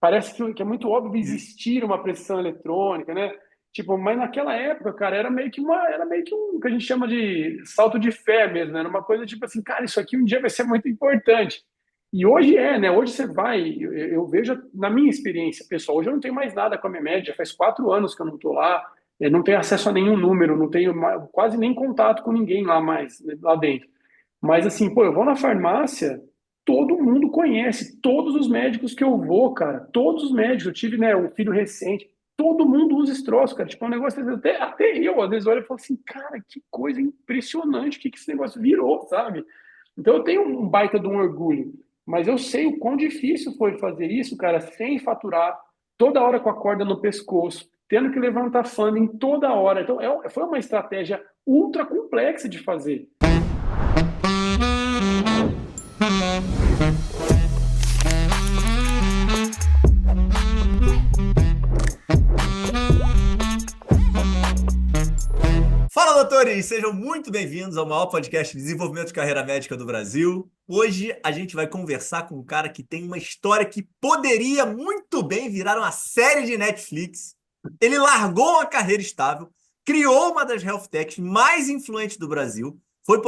parece que é muito óbvio existir uma prescrição eletrônica, né? Tipo, mas naquela época, cara, era meio que um que a gente chama de salto de fé mesmo, né? Era uma coisa tipo assim, cara, isso aqui um dia vai ser muito importante. E hoje é, né? Hoje você vai, eu vejo na minha experiência pessoal, hoje eu não tenho mais nada com a Memed, já faz 4 anos que eu não estou lá, eu não tenho acesso a nenhum número, não tenho quase nem contato com ninguém lá mais, né, lá dentro. Mas assim, pô, eu vou na farmácia, todo mundo conhece, todos os médicos que eu vou, cara, todos os médicos, eu tive, né, um filho recente, todo mundo usa esse troço, cara, tipo, é um negócio, até eu, às vezes, olho e falo assim, cara, que coisa impressionante, que esse negócio virou, sabe? Então eu tenho um baita de um orgulho, mas eu sei o quão difícil foi fazer isso, cara, sem faturar, toda hora com a corda no pescoço, tendo que levantar funding toda hora. Então, foi uma estratégia ultra complexa de fazer. Fala, doutores! Sejam muito bem-vindos ao maior podcast de desenvolvimento de carreira médica do Brasil. Hoje a gente vai conversar com um cara que tem uma história que poderia muito bem virar uma série de Netflix. Ele largou uma carreira estável, criou uma das health techs mais influentes do Brasil, foi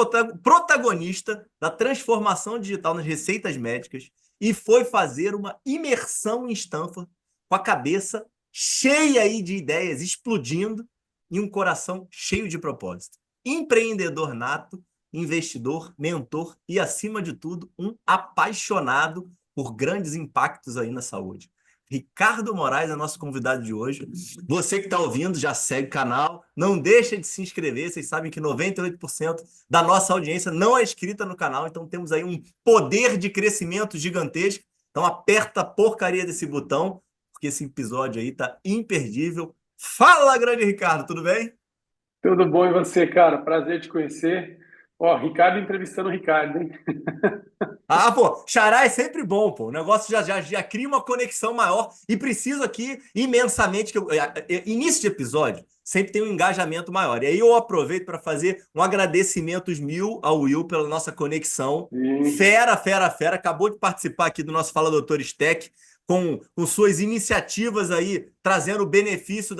protagonista da transformação digital nas receitas médicas e foi fazer uma imersão em Stanford com a cabeça cheia aí de ideias, explodindo e um coração cheio de propósito. Empreendedor nato, investidor, mentor e, acima de tudo, um apaixonado por grandes impactos aí na saúde. Ricardo Moraes é nosso convidado de hoje. Você que está ouvindo, já segue o canal, não deixa de se inscrever. Vocês sabem que 98% da nossa audiência não é inscrita no canal, então temos aí um poder de crescimento gigantesco. Então aperta a porcaria desse botão, porque esse episódio aí tá imperdível. Fala, grande Ricardo, tudo bem? Tudo bom e você, cara? Prazer te conhecer. Ó, Ricardo entrevistando o Ricardo, hein? Ah, pô, xará é sempre bom, pô. O negócio já cria uma conexão maior e preciso aqui imensamente início de episódio sempre tem um engajamento maior. E aí eu aproveito para fazer um agradecimentos mil ao Will pela nossa conexão. Sim. Fera, fera, fera. Acabou de participar aqui do nosso Fala Doutores Tech com suas iniciativas aí, trazendo o benefício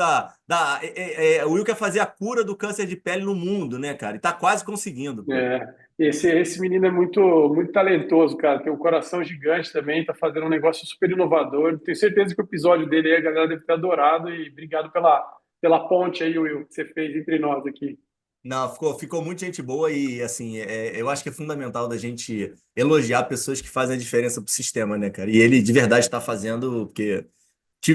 o Will quer fazer a cura do câncer de pele no mundo, né, cara? E tá quase conseguindo, pô. É, esse menino é muito, muito talentoso, cara. Tem um coração gigante também, tá fazendo um negócio super inovador. Tenho certeza que o episódio dele aí a galera deve ter adorado e obrigado pela ponte aí, Will, que você fez entre nós aqui. Não, ficou muito gente boa e, assim, eu acho que é fundamental da gente elogiar pessoas que fazem a diferença pro sistema, né, cara? E ele de verdade está fazendo, porque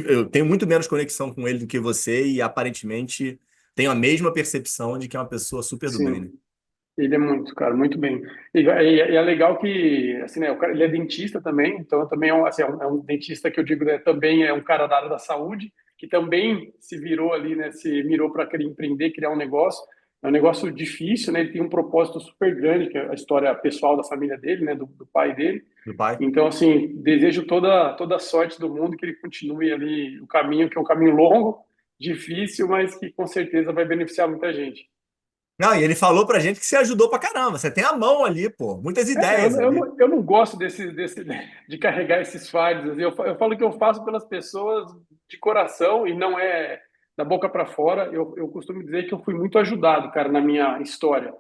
eu tenho muito menos conexão com ele do que você e aparentemente tenho a mesma percepção de que é uma pessoa super do bem, Sim. né? Ele é muito, cara, muito bem. E é legal que, assim, né, o cara, ele é dentista também, então também é um dentista que eu digo, né, também é um cara da área da saúde, que também se virou ali, né, se mirou para querer empreender, criar um negócio. É um negócio difícil, né, ele tem um propósito super grande, que é a história pessoal da família dele, né, do pai dele. Do pai. Então, assim, desejo toda a sorte do mundo que ele continue ali o caminho, que é um caminho longo, difícil, mas que com certeza vai beneficiar muita gente. Não, e ele falou pra gente que você ajudou pra caramba. Você tem a mão ali, pô. Muitas ideias ali. Eu não gosto de carregar esses fardos. Assim. Eu falo que eu faço pelas pessoas de coração e não é da boca para fora. Eu costumo dizer que eu fui muito ajudado, cara, na minha história.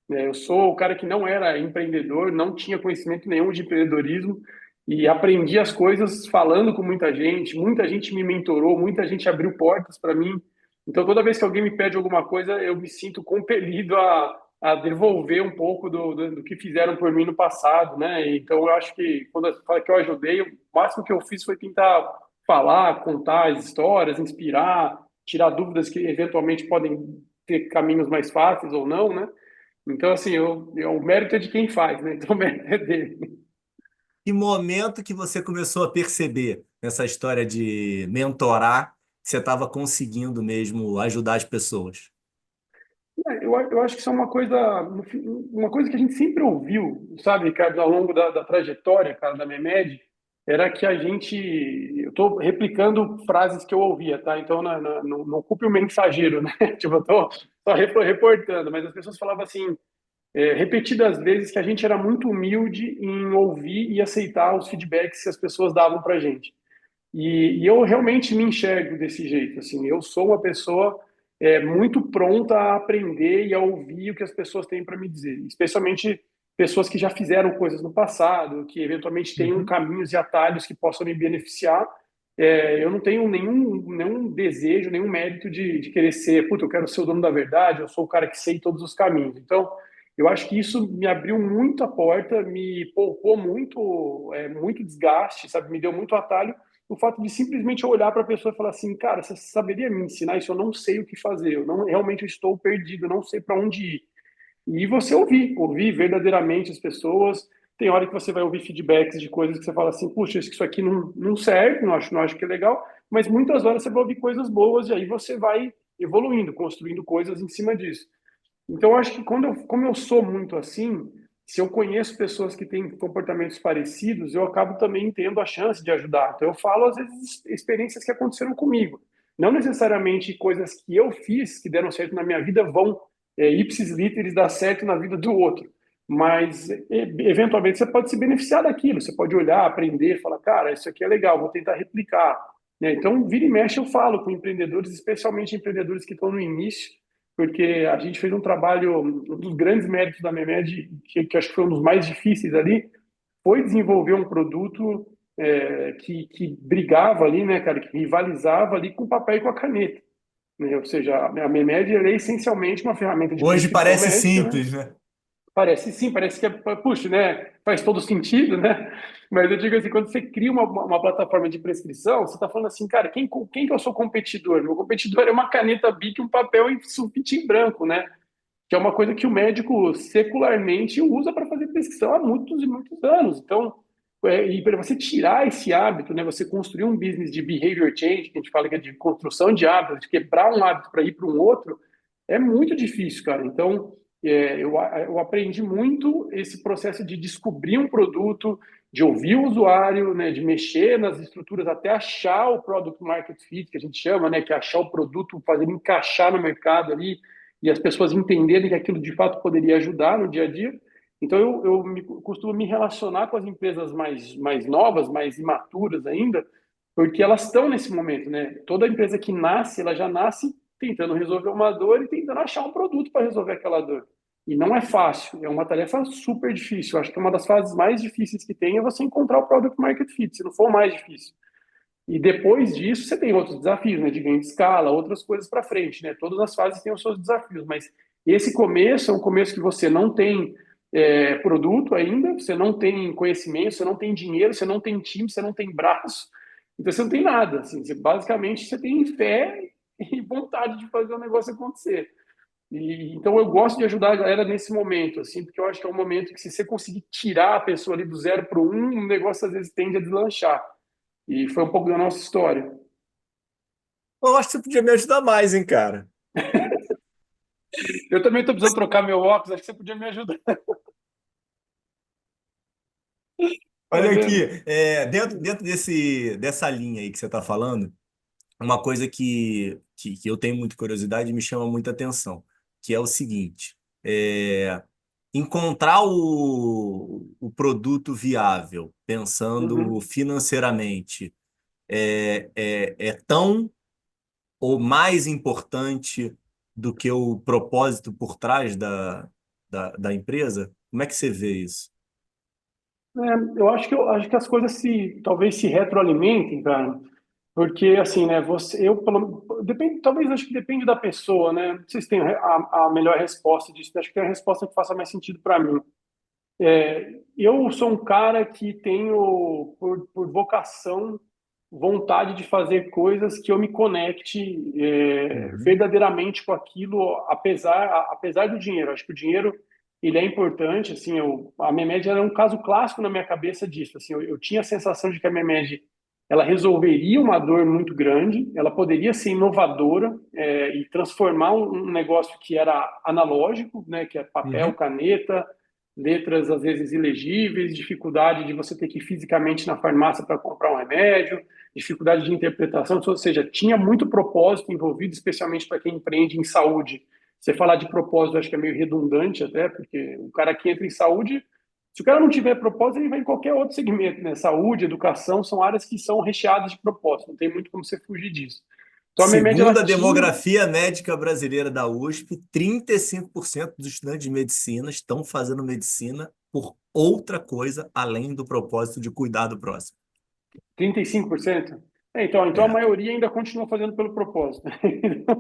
Eu sou o cara que não era empreendedor, não tinha conhecimento nenhum de empreendedorismo e aprendi as coisas falando com muita gente me mentorou, muita gente abriu portas para mim. Então, toda vez que alguém me pede alguma coisa, eu me sinto compelido a devolver um pouco do que fizeram por mim no passado, né? Então, eu acho que quando eu falo que eu ajudei, o máximo que eu fiz foi tentar falar, contar as histórias, inspirar, tirar dúvidas que eventualmente podem ter caminhos mais fáceis ou não, né? Então, assim, o mérito é de quem faz, né? Então, o mérito é dele. Que momento que você começou a perceber nessa história de mentorar que você estava conseguindo mesmo ajudar as pessoas? Eu acho que isso é uma coisa que a gente sempre ouviu, sabe, Ricardo, ao longo da trajetória, cara, da Memed, era que eu estou replicando frases que eu ouvia, tá? Então, não culpe o mensageiro, né? Tipo, eu tô só reportando, mas as pessoas falavam assim, repetidas vezes, que a gente era muito humilde em ouvir e aceitar os feedbacks que as pessoas davam pra gente. E eu realmente me enxergo desse jeito, assim, eu sou uma pessoa muito pronta a aprender e a ouvir o que as pessoas têm para me dizer, especialmente pessoas que já fizeram coisas no passado, que eventualmente tenham Uhum. caminhos e atalhos que possam me beneficiar. Eu não tenho nenhum desejo, nenhum mérito de querer ser, puta, eu quero ser o dono da verdade, eu sou o cara que sei todos os caminhos. Então, eu acho que isso me abriu muito a porta, me poupou muito desgaste, sabe? Me deu muito atalho o fato de simplesmente olhar para a pessoa e falar assim, cara, você saberia me ensinar isso? Eu não sei o que fazer, eu não realmente eu estou perdido, eu não sei para onde ir. E você ouvir verdadeiramente as pessoas. Tem hora que você vai ouvir feedbacks de coisas que você fala assim, puxa, isso aqui não serve, não acho que é legal, mas muitas horas você vai ouvir coisas boas e aí você vai evoluindo, construindo coisas em cima disso. Então, eu acho que como eu sou muito assim, se eu conheço pessoas que têm comportamentos parecidos, eu acabo também tendo a chance de ajudar. Então, eu falo, às vezes, experiências que aconteceram comigo. Não necessariamente coisas que eu fiz, que deram certo na minha vida, vão, ipsis literis, dar certo na vida do outro. Mas, eventualmente, você pode se beneficiar daquilo. Você pode olhar, aprender, falar, cara, isso aqui é legal, vou tentar replicar. Né? Então, vira e mexe, eu falo com empreendedores, especialmente empreendedores que estão no início, porque a gente fez um trabalho, um dos grandes méritos da Memed, que acho que foi um dos mais difíceis ali, foi desenvolver um produto que brigava ali, né, cara, que rivalizava ali com o papel e com a caneta. Né? Ou seja, a Memed é essencialmente uma ferramenta de Hoje prescrição parece médica, né? simples, né? Parece sim, parece que puxa, né? Faz todo sentido, né? Mas eu digo assim, quando você cria uma plataforma de prescrição, você está falando assim, cara, quem que é o seu competidor? Meu competidor é uma caneta Bic, um papel e sulfite em branco, né? Que é uma coisa que o médico secularmente usa para fazer prescrição há muitos e muitos anos. Então, e para você tirar esse hábito, né, você construir um business de behavior change, que a gente fala que é de construção de hábitos, de quebrar um hábito para ir para um outro, é muito difícil, cara. Então, eu aprendi muito esse processo de descobrir um produto, de ouvir o usuário, né, de mexer nas estruturas até achar o product market fit, que a gente chama, né, que é achar o produto, fazer ele encaixar no mercado ali, e as pessoas entenderem que aquilo de fato poderia ajudar no dia a dia. Então, costumo me relacionar com as empresas mais novas, mais imaturas ainda, porque elas estão nesse momento, né? Toda empresa que nasce, ela já nasce tentando resolver uma dor e tentando achar um produto para resolver aquela dor. E não é fácil, é uma tarefa super difícil. Eu acho que uma das fases mais difíceis que tem é você encontrar o product market fit, se não for o mais difícil. E depois disso, você tem outros desafios, né, de ganho de escala, outras coisas para frente, né? Todas as fases têm os seus desafios, mas esse começo é um começo que você não tem produto ainda, você não tem conhecimento, você não tem dinheiro, você não tem time, você não tem braço, então você não tem nada. Assim, basicamente, você tem fé e vontade de fazer o negócio acontecer. Então eu gosto de ajudar a galera nesse momento, assim, porque eu acho que é um momento que se você conseguir tirar a pessoa ali do zero para o um, o negócio às vezes tende a deslanchar. E foi um pouco da nossa história. Eu acho que você podia me ajudar mais, hein, cara? Eu também estou precisando trocar meu óculos, acho que você podia me ajudar. Tá Olha aqui, vendo? dentro dessa linha aí que você está falando, uma coisa que eu tenho muita curiosidade e me chama muita atenção, que é o seguinte: é, encontrar o produto viável, pensando Uhum. financeiramente, é tão ou mais importante do que o propósito por trás da empresa? Como é que você vê isso? Eu acho que as coisas talvez se retroalimentem, cara, porque assim, né? Depende, talvez acho que depende da pessoa, né? Não sei se tem a melhor resposta disso. Acho que tem a resposta que faça mais sentido para mim. Eu sou um cara que tenho, por vocação, vontade de fazer coisas que eu me conecte Uhum. verdadeiramente com aquilo, apesar do dinheiro. Acho que o dinheiro ele é importante. Assim, a Memed era um caso clássico na minha cabeça disso. Assim, eu tinha a sensação de que a Memed ela resolveria uma dor muito grande, ela poderia ser inovadora e transformar um negócio que era analógico, né, que é papel, Uhum. caneta, letras às vezes ilegíveis, dificuldade de você ter que ir fisicamente na farmácia para comprar um remédio, dificuldade de interpretação, ou seja, tinha muito propósito envolvido, especialmente para quem empreende em saúde. Você falar de propósito, acho que é meio redundante até, porque o cara que entra em saúde Se o cara não tiver propósito, ele vai em qualquer outro segmento, né? Saúde, educação, são áreas que são recheadas de propósito, não tem muito como você fugir disso. Então, a Memed, ela Segundo a tinha. Demografia Médica Brasileira da USP, 35% dos estudantes de medicina estão fazendo medicina por outra coisa além do propósito de cuidar do próximo. 35%? Então a É, maioria ainda continua fazendo pelo propósito.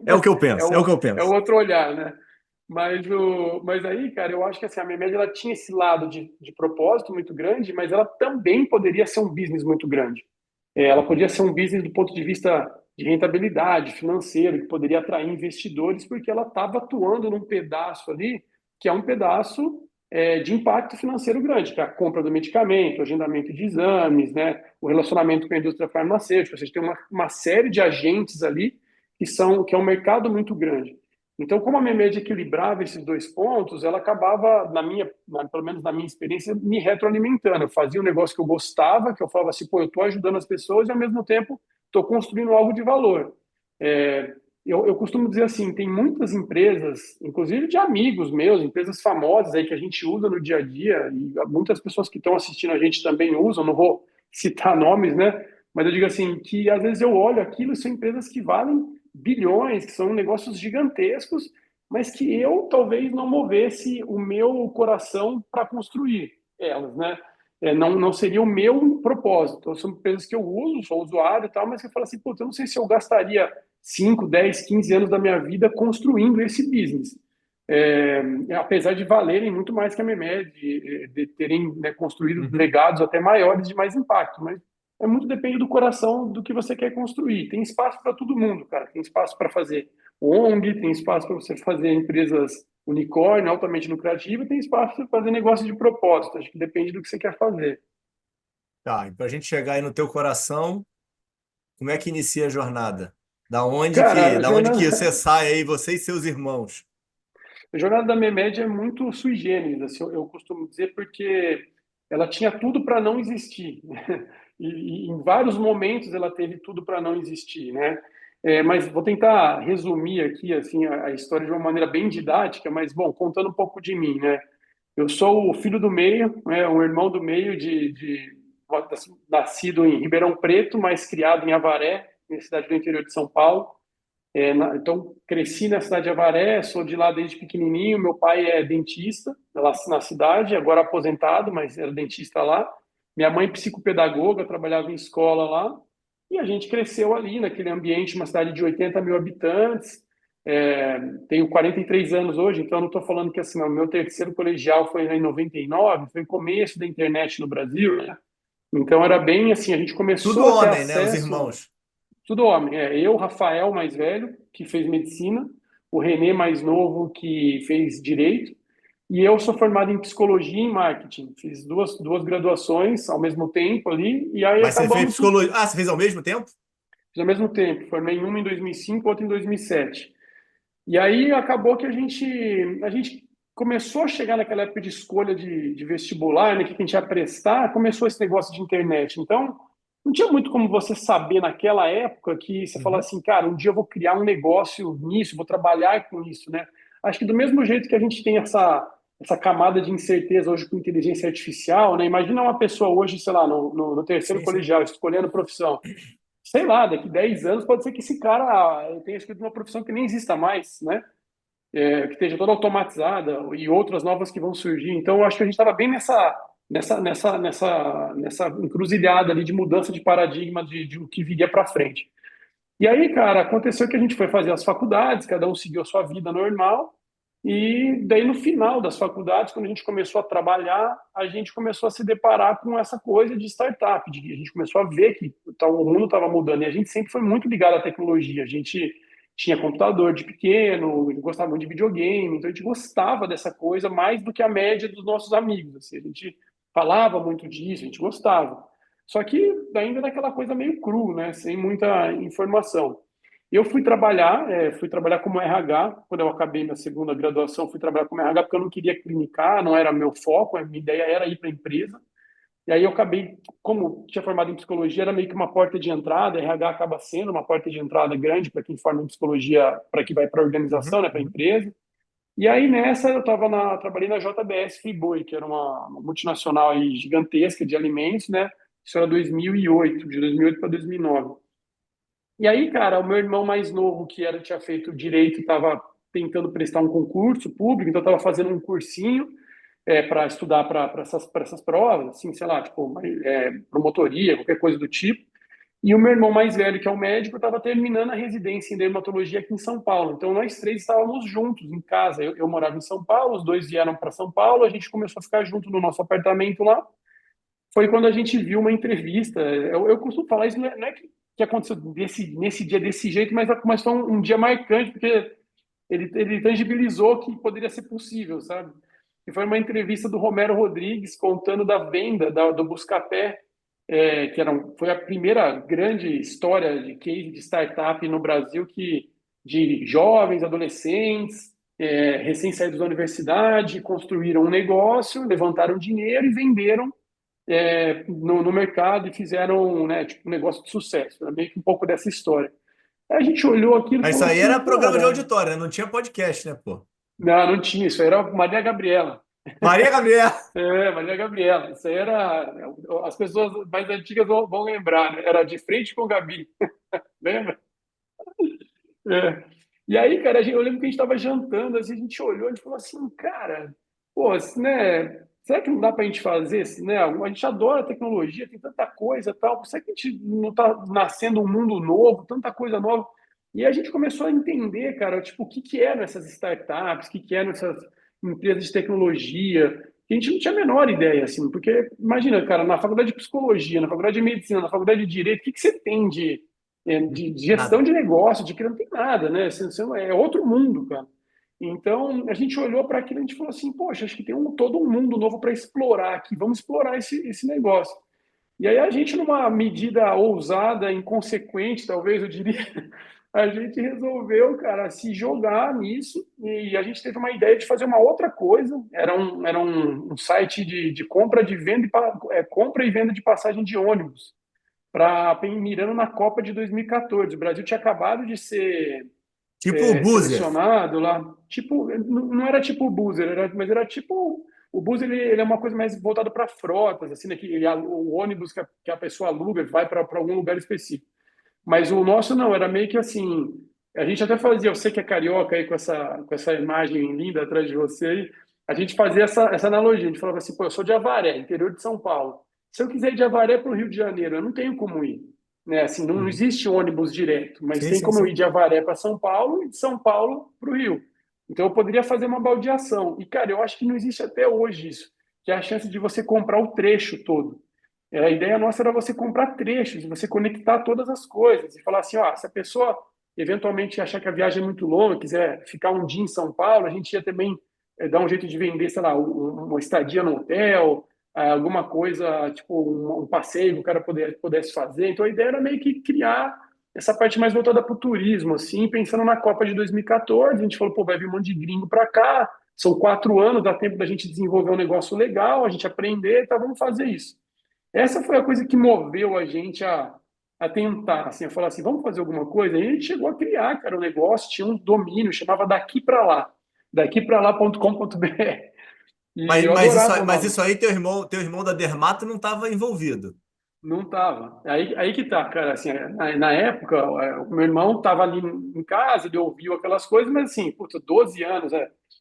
é o que eu É penso, é o que o, eu é o penso. outro olhar, né? Mas aí, cara, eu acho que assim, a Memed ela tinha esse lado de propósito muito grande, mas ela também poderia ser um business muito grande. Ela podia ser um business do ponto de vista de rentabilidade financeiro, que poderia atrair investidores, porque ela estava atuando num pedaço ali, que é um pedaço de impacto financeiro grande, que é a compra do medicamento, o agendamento de exames, né, o relacionamento com a indústria farmacêutica. Ou seja, tem uma série de agentes ali que é um mercado muito grande. Então, como a Memed equilibrava esses dois pontos, ela acabava, pelo menos na minha experiência, me retroalimentando. Eu fazia um negócio que eu gostava, que eu falava assim, pô, eu estou ajudando as pessoas e ao mesmo tempo estou construindo algo de valor. É, eu costumo dizer assim, tem muitas empresas, inclusive de amigos meus, empresas famosas aí que a gente usa no dia a dia, e muitas pessoas que estão assistindo a gente também usam, não vou citar nomes, né? Mas eu digo assim, que às vezes eu olho aquilo e são empresas que valem bilhões, que são negócios gigantescos, mas que eu talvez não movesse o meu coração para construir elas, né? Não seria o meu propósito. Então, são empresas que eu uso, sou usuário e tal, mas que eu falo assim, putz, eu não sei se eu gastaria 5, 10, 15 anos da minha vida construindo esse business. É, apesar de valerem muito mais que a Memed, de terem, né, construído Uhum. legados até maiores de mais impacto, mas muito depende do coração do que você quer construir. Tem espaço para todo mundo, cara. Tem espaço para fazer ONG, tem espaço para você fazer empresas unicórnio, altamente lucrativa, tem espaço para fazer negócio de propósito. Acho que depende do que você quer fazer. Tá, e para a gente chegar aí no teu coração, como é que inicia a jornada? Cara, Da onde que você sai aí, você e seus irmãos? a jornada da Memed é muito sui generis, assim, eu costumo dizer, porque ela tinha tudo para não existir. E em vários momentos ela teve tudo para não existir, né? Mas vou tentar resumir aqui assim a história de uma maneira bem didática, mas bom, contando um pouco de mim, né? Eu sou o filho do meio, né, um irmão do meio nascido em Ribeirão Preto, mas criado em Avaré, na cidade do interior de São Paulo. Então, cresci na cidade de Avaré, sou de lá desde pequenininho. Meu pai é dentista lá na cidade, agora aposentado, mas era dentista lá. Minha mãe, psicopedagoga, trabalhava em escola lá. E a gente cresceu ali, naquele ambiente, uma cidade de 80 mil habitantes. Tenho 43 anos hoje, então não estou falando que assim, o meu terceiro colegial foi em 99, foi o começo da internet no Brasil, né? Então era bem assim, a gente Tudo começou a ter homem, né? Os acesso. irmãos. Tudo homem. Eu, Rafael, mais velho, que fez medicina, o Renê, mais novo, que fez direito, e eu sou formado em psicologia e em marketing. Fiz duas graduações ao mesmo tempo ali, e aí Mas você fez acabamos que psicologia. Ah, você fez ao mesmo tempo? fiz ao mesmo tempo. Formei uma em 2005, outra em 2007. E aí acabou que a gente começou a chegar naquela época de escolha de vestibular, né, que a gente ia prestar, começou esse negócio de internet. Então, não tinha muito como você saber naquela época que você fala Uhum. assim, cara, um dia eu vou criar um negócio nisso, vou trabalhar com isso, né? Acho que do mesmo jeito que a gente tem essa camada de incerteza hoje com inteligência artificial, né? Imagina uma pessoa hoje, sei lá, no terceiro Sim, sim. colegial, escolhendo profissão. Sei lá, daqui 10 anos pode ser que esse cara tenha escolhido uma profissão que nem exista mais, né? Que esteja toda automatizada e outras novas que vão surgir. Então, eu acho que a gente estava bem nessa encruzilhada ali de mudança de paradigma de o que viria para frente. E aí, cara, aconteceu que a gente foi fazer as faculdades, cada um seguiu a sua vida normal, e daí no final das faculdades, quando a gente começou a trabalhar, a gente começou a se deparar com essa coisa de startup, a gente começou a ver que o mundo estava mudando, e a gente sempre foi muito ligado à tecnologia, a gente tinha computador de pequeno, gostava muito de videogame, então a gente gostava dessa coisa mais do que a média dos nossos amigos, assim, a gente falava muito disso, a gente gostava. Só que ainda naquela coisa meio cru, né? Sem muita informação. Eu fui trabalhar como RH, quando eu acabei minha segunda graduação, fui trabalhar como RH porque eu não queria clinicar, não era meu foco, a minha ideia era ir para a empresa. E aí eu acabei, como tinha formado em psicologia, era meio que uma porta de entrada, RH acaba sendo uma porta de entrada grande para quem forma em psicologia, para que vai para a organização, Uhum, né, para a uhum. empresa. E aí nessa eu trabalhei na JBS Friboi, que era uma multinacional aí gigantesca de alimentos, né? Isso era 2008, de 2008 para 2009. E aí, cara, o meu irmão mais novo, tinha feito direito, estava tentando prestar um concurso público, então estava fazendo um cursinho para estudar para essas provas, assim, sei lá, tipo, promotoria, qualquer coisa do tipo. E o meu irmão mais velho, que é o médico, estava terminando a residência em dermatologia aqui em São Paulo. Então, nós três estávamos juntos em casa. Eu morava em São Paulo, os dois vieram para São Paulo, a gente começou a ficar junto no nosso apartamento lá. Foi quando a gente viu uma entrevista. Eu costumo falar isso, não é que aconteceu nesse dia desse jeito, mas foi um dia marcante, porque ele tangibilizou que poderia ser possível, sabe? E foi uma entrevista do Romero Rodrigues contando da venda do Buscapé, foi a primeira grande história de case de startup no Brasil, de jovens, adolescentes, recém-saídos da universidade, construíram um negócio, levantaram dinheiro e venderam no mercado e fizeram, né, tipo, um negócio de sucesso. Era meio que um pouco dessa história. Aí a gente olhou aquilo e Mas isso falou aí assim, era programa de cara, auditório, né? Não tinha podcast, né, pô? não, não tinha isso, era Maria Gabriela. Maria Gabriela! Maria Gabriela. Isso aí era. As pessoas mais antigas vão lembrar, né? Era de frente com Gabi, lembra? É. E aí, cara, eu lembro que a gente estava jantando, assim, a gente olhou e falou assim, cara, pô, assim, né? Será que não dá para a gente fazer, assim, né? A gente adora tecnologia, tem tanta coisa, tal. Será que a gente não está nascendo um mundo novo, tanta coisa nova? E a gente começou a entender, cara, tipo, o que que eram essas startups, o que que eram essas empresas de tecnologia. Que a gente não tinha a menor ideia, assim, porque imagina, cara, na faculdade de psicologia, na faculdade de medicina, na faculdade de direito, o que que você tem de gestão Nada. de negócio, de que não tem nada, né? É outro mundo, cara. Então, a gente olhou para aquilo e a gente falou assim, poxa, acho que tem todo um mundo novo para explorar aqui, vamos explorar esse negócio. E aí a gente, numa medida ousada, inconsequente, talvez eu diria, a gente resolveu, cara, se jogar nisso e a gente teve uma ideia de fazer uma outra coisa. Era um site de compra, de venda, compra e venda de passagem de ônibus mirando na Copa de 2014. O Brasil tinha acabado de ser Tipo o Boozer. selecionado lá. Tipo, não era tipo o Boozer, mas era tipo. O Boozer ele é uma coisa mais voltada para frotas, assim, né, o ônibus que a pessoa aluga vai para algum lugar específico. Mas o nosso não, era meio que assim. A gente até fazia, eu sei que é carioca aí com essa imagem linda atrás de você, a gente fazia essa analogia. A gente falava assim, pô, eu sou de Avaré, interior de São Paulo. Se eu quiser ir de Avaré para o Rio de Janeiro, eu não tenho como ir. Né? Assim, não Uhum. existe ônibus direto, mas Sim, tem sim, como eu ir sim. de Avaré para São Paulo e de São Paulo para o Rio. Então eu poderia fazer uma baldeação. E, cara, eu acho que não existe até hoje isso, que é a chance de você comprar o trecho todo. A ideia nossa era você comprar trechos, você conectar todas as coisas e falar assim, ó, se a pessoa eventualmente achar que a viagem é muito longa, quiser ficar um dia em São Paulo, a gente ia também dar um jeito de vender, sei lá, uma estadia no hotel, alguma coisa, tipo um passeio que o cara pudesse fazer. Então a ideia era meio que criar essa parte mais voltada para o turismo, assim, pensando na Copa de 2014, a gente falou, pô, vai vir um monte de gringo para cá, são 4 anos, dá tempo da gente desenvolver um negócio legal, a gente aprender, tá, vamos fazer isso. Essa foi a coisa que moveu a gente a tentar, assim, a falar assim, vamos fazer alguma coisa? E a gente chegou a criar, cara, um negócio, tinha um domínio, chamava Daqui para Lá, daquipra lá.com.br. E Mas, eu mas, isso, adorava o mas nome. isso aí, teu irmão da Dermato não estava envolvido. Não tava. Aí que tá, cara, assim, na época, o meu irmão tava ali em casa, ele ouviu aquelas coisas, mas assim, puta, 12 anos,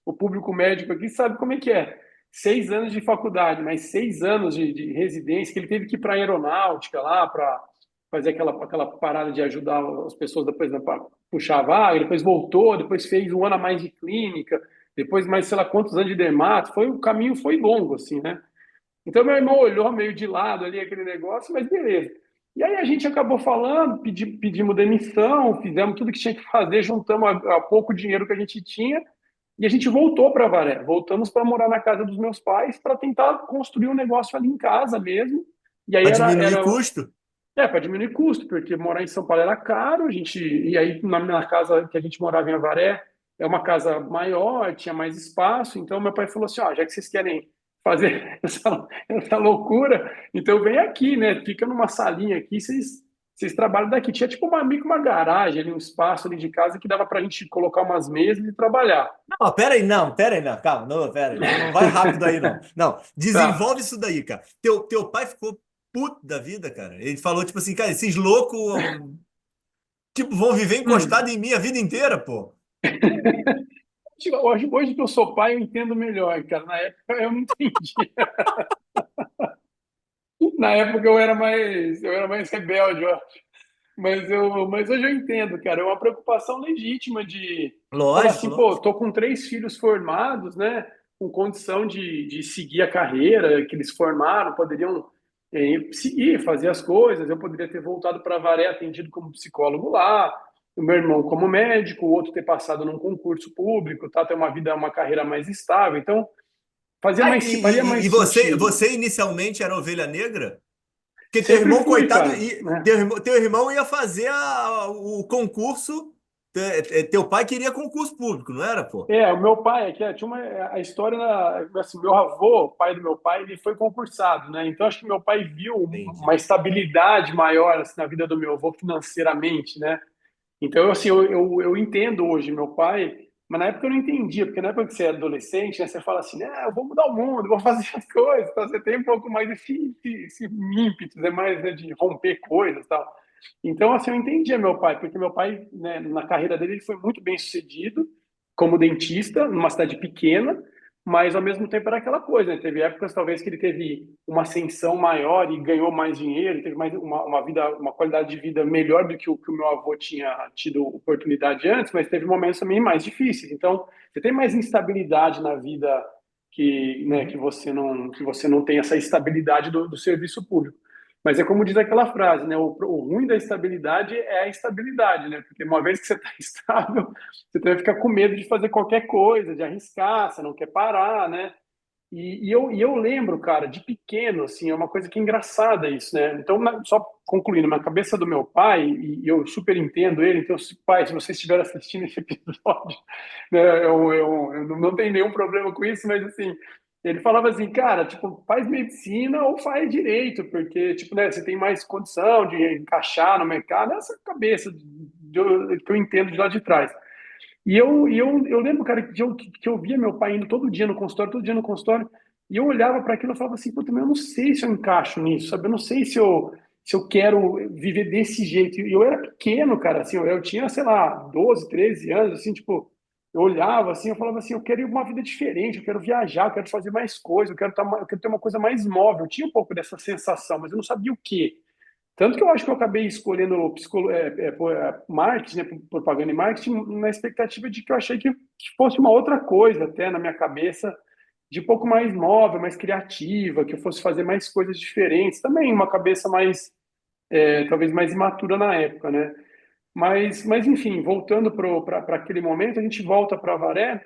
o público médico aqui sabe como é que é. 6 anos de faculdade, mais 6 anos de residência, que ele teve que ir para aeronáutica lá para fazer aquela parada de ajudar as pessoas depois, né, para puxar a vaga, depois voltou, depois fez um ano a mais de clínica, depois mais sei lá quantos anos de dermato, o caminho foi longo, assim, né? Então, meu irmão olhou meio de lado ali aquele negócio, mas beleza. E aí a gente acabou falando, pedimos demissão, fizemos tudo que tinha que fazer, juntamos a pouco dinheiro que a gente tinha e a gente voltou para Avaré. Voltamos para morar na casa dos meus pais para tentar construir um negócio ali em casa mesmo. E aí Para era, diminuir era custo? para diminuir custo, porque morar em São Paulo era caro, e aí na casa que a gente morava em Avaré, é uma casa maior, tinha mais espaço, então meu pai falou assim, ó, já que vocês querem fazer essa loucura, então vem aqui, né, fica numa salinha aqui, vocês vocês trabalham daqui. Tinha tipo meio que uma garagem ali, um espaço ali de casa que dava pra gente colocar umas mesas e trabalhar. Não, pera aí, não, calma, não, pera aí, não, não vai rápido aí, não. Não, Tá. desenvolve isso daí, cara. Teu pai ficou puto da vida, cara. Ele falou, tipo assim, cara, esses loucos, tipo, vão viver encostado Hum. em mim a vida inteira, pô. Tipo, hoje que eu sou pai, eu entendo melhor, cara. Na época eu não entendi. Na época eu era mais rebelde, ó. Mas hoje eu entendo, cara. É uma preocupação legítima de falar Lógico, assim, pô, lógico. tô com 3 filhos formados, né? Com condição de seguir a carreira que eles formaram, poderiam seguir, fazer as coisas. Eu poderia ter voltado para Avaré, atendido como psicólogo lá, o meu irmão como médico, o outro ter passado num concurso público, tá? Ter uma vida, uma carreira mais estável. Então, Ah, faria e mais sentido. você inicialmente era ovelha negra? Porque teu Sempre irmão, fui, coitado, cara, né? teu irmão ia fazer o concurso. Teu pai queria concurso público, não era, pô? O meu pai, tinha a história, assim, meu avô, pai do meu pai, ele foi concursado, né? Então acho que meu pai viu uma Entendi. estabilidade maior assim, na vida do meu avô financeiramente, né? Então, assim, eu entendo hoje meu pai, mas na época eu não entendia, porque na época que você é adolescente, né, você fala assim, eu vou mudar o mundo, vou fazer as coisas, então você tem um pouco mais esse ímpeto, né, mais, né, de romper coisas e tal. Então, assim, eu entendia meu pai, porque meu pai, né, na carreira dele, ele foi muito bem sucedido como dentista, numa cidade pequena, mas ao mesmo tempo era aquela coisa, né? Teve épocas talvez que ele teve uma ascensão maior e ganhou mais dinheiro, teve mais uma vida, uma qualidade de vida melhor do que o meu avô tinha tido oportunidade antes, mas teve momentos também mais difíceis. Então, você tem mais instabilidade na vida que, né, Uhum. que você não tem essa estabilidade do serviço público. Mas é como diz aquela frase, né? O ruim da estabilidade é a estabilidade, né? Porque uma vez que você está estável, você também fica com medo de fazer qualquer coisa, de arriscar, você não quer parar, né? E eu lembro, cara, de pequeno, assim, é uma coisa que é engraçada isso, né? Então, só concluindo, na cabeça do meu pai, e eu super entendo ele, então, pai, se você estiver assistindo esse episódio, né, eu não tenho nenhum problema com isso, mas, assim, ele falava assim, cara, tipo, faz medicina ou faz direito, porque, tipo, né, você tem mais condição de encaixar no mercado, essa cabeça que eu entendo de lá de trás. E eu lembro, cara, que eu via meu pai indo todo dia no consultório, todo dia no consultório, e eu olhava para aquilo e falava assim, puta, mas eu não sei se eu encaixo nisso, sabe? Eu não sei se eu quero viver desse jeito. E eu era pequeno, cara, assim, eu tinha, sei lá, 12, 13 anos, assim, tipo, eu olhava assim, eu falava assim, eu quero ir uma vida diferente, eu quero viajar, eu quero fazer mais coisas, eu quero ter uma coisa mais móvel. Eu tinha um pouco dessa sensação, mas eu não sabia o quê. Tanto que eu acho que eu acabei escolhendo marketing, né, propaganda e marketing, na expectativa de que eu achei que fosse uma outra coisa, até na minha cabeça, de um pouco mais móvel, mais criativa, que eu fosse fazer mais coisas diferentes. Também uma cabeça mais, talvez mais imatura na época, né? Mas enfim, voltando para aquele momento, a gente volta para Avaré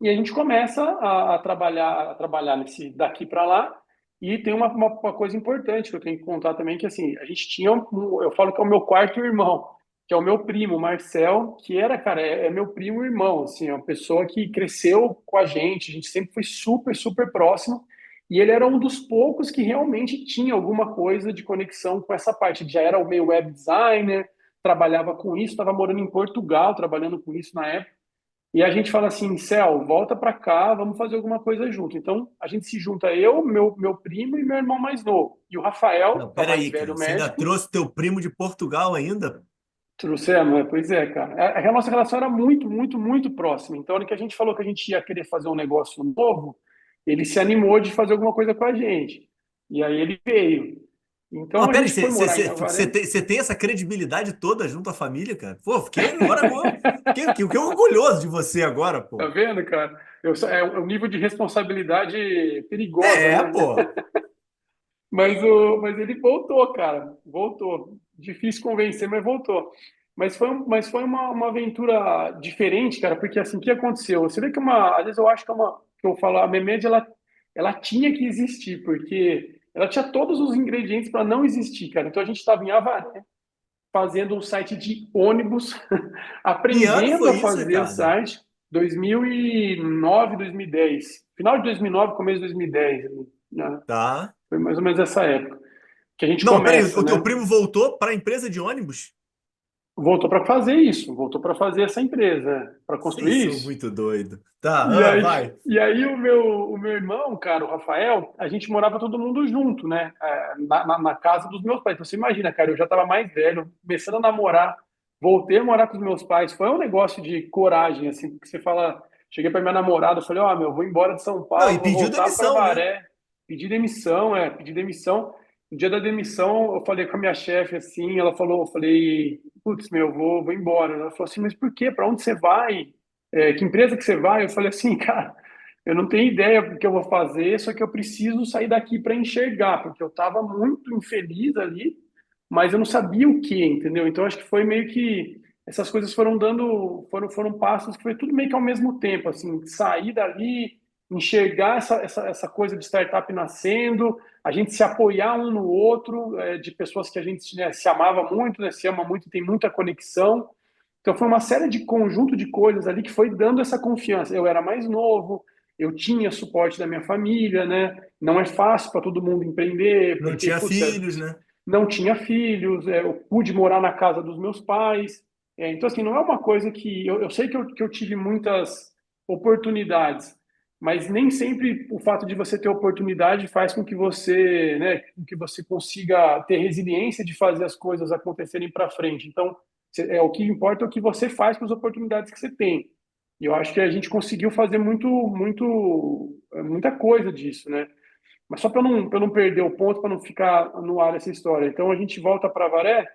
e a gente começa a trabalhar nesse daqui para lá. E tem uma coisa importante que eu tenho que contar também, que assim, a gente tinha, eu falo que é o meu quarto irmão, que é o meu primo, Marcel, que era, cara, é meu primo irmão, assim, é uma pessoa que cresceu com a gente sempre foi super, super próximo, e ele era um dos poucos que realmente tinha alguma coisa de conexão com essa parte, ele já era o meio web designer, trabalhava com isso, estava morando em Portugal, trabalhando com isso na época, e a gente fala assim, Céu, volta para cá, vamos fazer alguma coisa junto. Então, a gente se junta eu, meu primo e meu irmão mais novo. E o Rafael, Não, que é o mais peraí, velho cara. Você ainda médico, trouxe teu primo de Portugal ainda? trouxemos, né? Pois é, cara. A nossa relação era muito, muito, muito próxima. Então, na hora que a gente falou que a gente ia querer fazer um negócio novo, ele se animou de fazer alguma coisa com a gente. E aí ele veio. Então, Não, a peraí, gente foi morar em Avaré. você tem essa credibilidade toda junto à família, cara? Pô, fiquei agora, fiquei orgulhoso de você agora, Tá pô. vendo, cara? É um nível de responsabilidade perigosa, É, né? pô. Mas ele voltou, cara. Voltou. Difícil convencer, mas voltou. Mas foi uma aventura diferente, cara, porque assim, o que aconteceu? Você vê que às vezes eu acho que eu falo, a Memed, ela tinha que existir, porque ela tinha todos os ingredientes para não existir, cara. Então a gente estava em Avaré, fazendo um site de ônibus, Que ano aprendendo foi a isso, fazer o Ricardo? site, 2009, 2010. Final de 2009, começo de 2010, né? Tá. Foi mais ou menos essa época. que a gente Não, peraí, começa, o teu né? primo voltou para a empresa de ônibus? Voltou para fazer isso, voltou para fazer essa empresa, para Vocês construir são isso. muito doidos. Tá, E aí, vai. e aí o meu irmão, cara, o Rafael, a gente morava todo mundo junto, né? Na casa dos meus pais. Então você imagina, cara, eu já estava mais velho, começando a namorar, voltei a morar com os meus pais. Foi um negócio de coragem, assim, porque você fala. Cheguei para minha namorada, falei, ó, meu, vou embora de São Não, e Paulo, vou pediu voltar para demissão, né? Avaré, pedir demissão, pedir demissão. No dia da demissão, eu falei com a minha chefe assim, ela falou, eu falei, putz, meu, vou embora. Ela falou assim, mas por quê? Para onde você vai? Que empresa que você vai? Eu falei assim, cara, eu não tenho ideia do que eu vou fazer, só que eu preciso sair daqui para enxergar, porque eu estava muito infeliz ali, mas eu não sabia o que, entendeu? Então acho que foi meio que essas coisas foram dando, foram passos que foi tudo meio que ao mesmo tempo, assim, sair dali, enxergar essa coisa de startup nascendo, a gente se apoiar um no outro, de pessoas que a gente, né, se amava muito, né, se ama muito, tem muita conexão. Então foi uma série de conjunto de coisas ali que foi dando essa confiança. Eu era mais novo, eu tinha suporte da minha família, né? Não é fácil para todo mundo empreender, Não porque, tinha putz, filhos, né? não tinha filhos, eu pude morar na casa dos meus pais. Então, assim, não é uma coisa que. Eu sei que eu tive muitas oportunidades, mas nem sempre o fato de você ter oportunidade faz com que você, né, com que você consiga ter resiliência de fazer as coisas acontecerem para frente. Então, o que importa é o que você faz com as oportunidades que você tem. E eu acho que a gente conseguiu fazer muita coisa disso, né? Mas só para não perder o ponto, para não ficar no ar essa história. Então a gente volta para Avaré,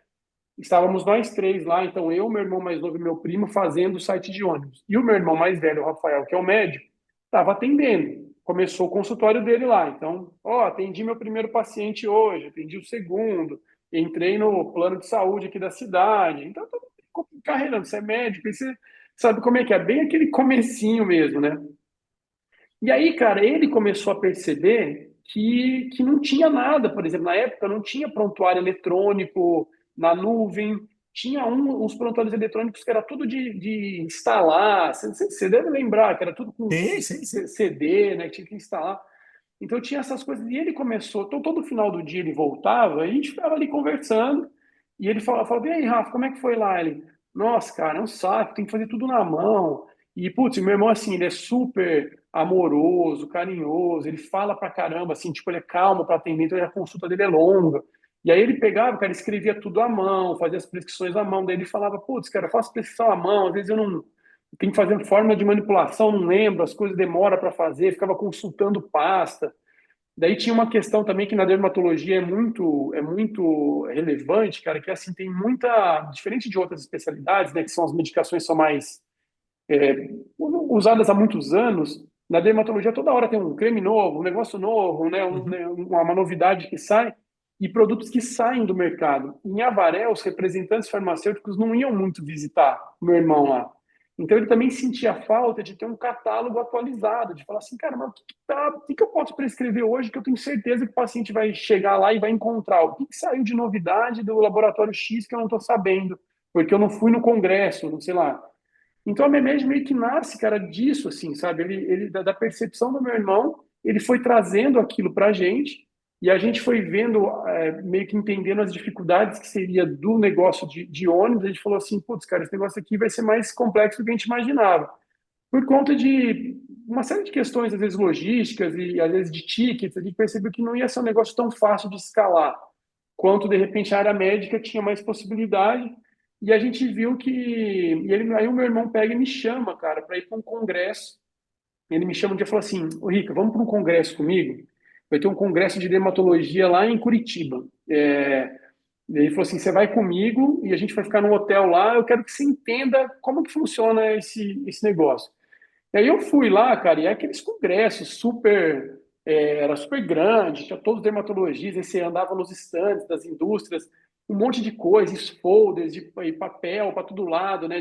estávamos nós três lá, então eu, meu irmão mais novo e meu primo fazendo o site de ônibus. E o meu irmão mais velho, o Rafael, que é o médico, estava atendendo. Começou o consultório dele lá. Então, atendi meu primeiro paciente hoje, atendi o segundo, entrei no plano de saúde aqui da cidade. Então, tô carreirando, você é médico, e você sabe como é que é, bem aquele comecinho mesmo, né? E aí, cara, ele começou a perceber que não tinha nada, por exemplo, na época não tinha prontuário eletrônico na nuvem, tinha uns prontuários eletrônicos que era tudo de instalar, você deve lembrar que era tudo com Sim, sim, sim. CD, né, que tinha que instalar. Então tinha essas coisas, e ele começou, então, todo final do dia ele voltava, e a gente ficava ali conversando, e ele falava, e aí, Rafa, como é que foi lá? Ele, nossa, cara, é um saco, tem que fazer tudo na mão. E, putz, meu irmão, assim, ele é super amoroso, carinhoso, ele fala pra caramba, assim, tipo, ele é calmo para atender, então a consulta dele é longa. E aí ele pegava, cara, escrevia tudo à mão, fazia as prescrições à mão, daí ele falava, putz, cara, eu faço prescrição à mão, às vezes eu não tenho que fazer forma de manipulação, não lembro, as coisas demoram para fazer, ficava consultando pasta. Daí tinha uma questão também que na dermatologia é muito relevante, cara, que assim tem muita, diferente de outras especialidades, né, que são as medicações são mais usadas há muitos anos. Na dermatologia toda hora tem um creme novo, um negócio novo, né, Uhum. uma novidade que sai e produtos que saem do mercado. Em Avaré, os representantes farmacêuticos não iam muito visitar o meu irmão lá. Então ele também sentia falta de ter um catálogo atualizado, de falar assim, cara, mas o que eu posso prescrever hoje que eu tenho certeza que o paciente vai chegar lá e vai encontrar? O que saiu de novidade do laboratório X que eu não estou sabendo, porque eu não fui no congresso, não sei lá. Então a Memed meio que nasce, cara, disso, assim, sabe? Ele da percepção do meu irmão, ele foi trazendo aquilo para a gente e a gente foi vendo, meio que entendendo as dificuldades que seria do negócio de ônibus. A gente falou assim, putz, cara, esse negócio aqui vai ser mais complexo do que a gente imaginava. Por conta de uma série de questões, às vezes logísticas e às vezes de tickets, a gente percebeu que não ia ser um negócio tão fácil de escalar, quanto de repente a área médica tinha mais possibilidade. E a gente viu que. Aí o meu irmão pega e me chama, cara, para ir para um congresso. Ele me chama um dia e falou assim: Ô Rica, vamos para um congresso comigo? Vai ter um congresso de dermatologia lá em Curitiba. E ele falou assim: você vai comigo e a gente vai ficar num hotel lá. Eu quero que você entenda como que funciona esse negócio. E aí eu fui lá, cara, e é aqueles congressos super, era super grande, tinha todos os dermatologistas, aí você andava nos estandes das indústrias, um monte de coisas, folders, e papel para todo lado, né,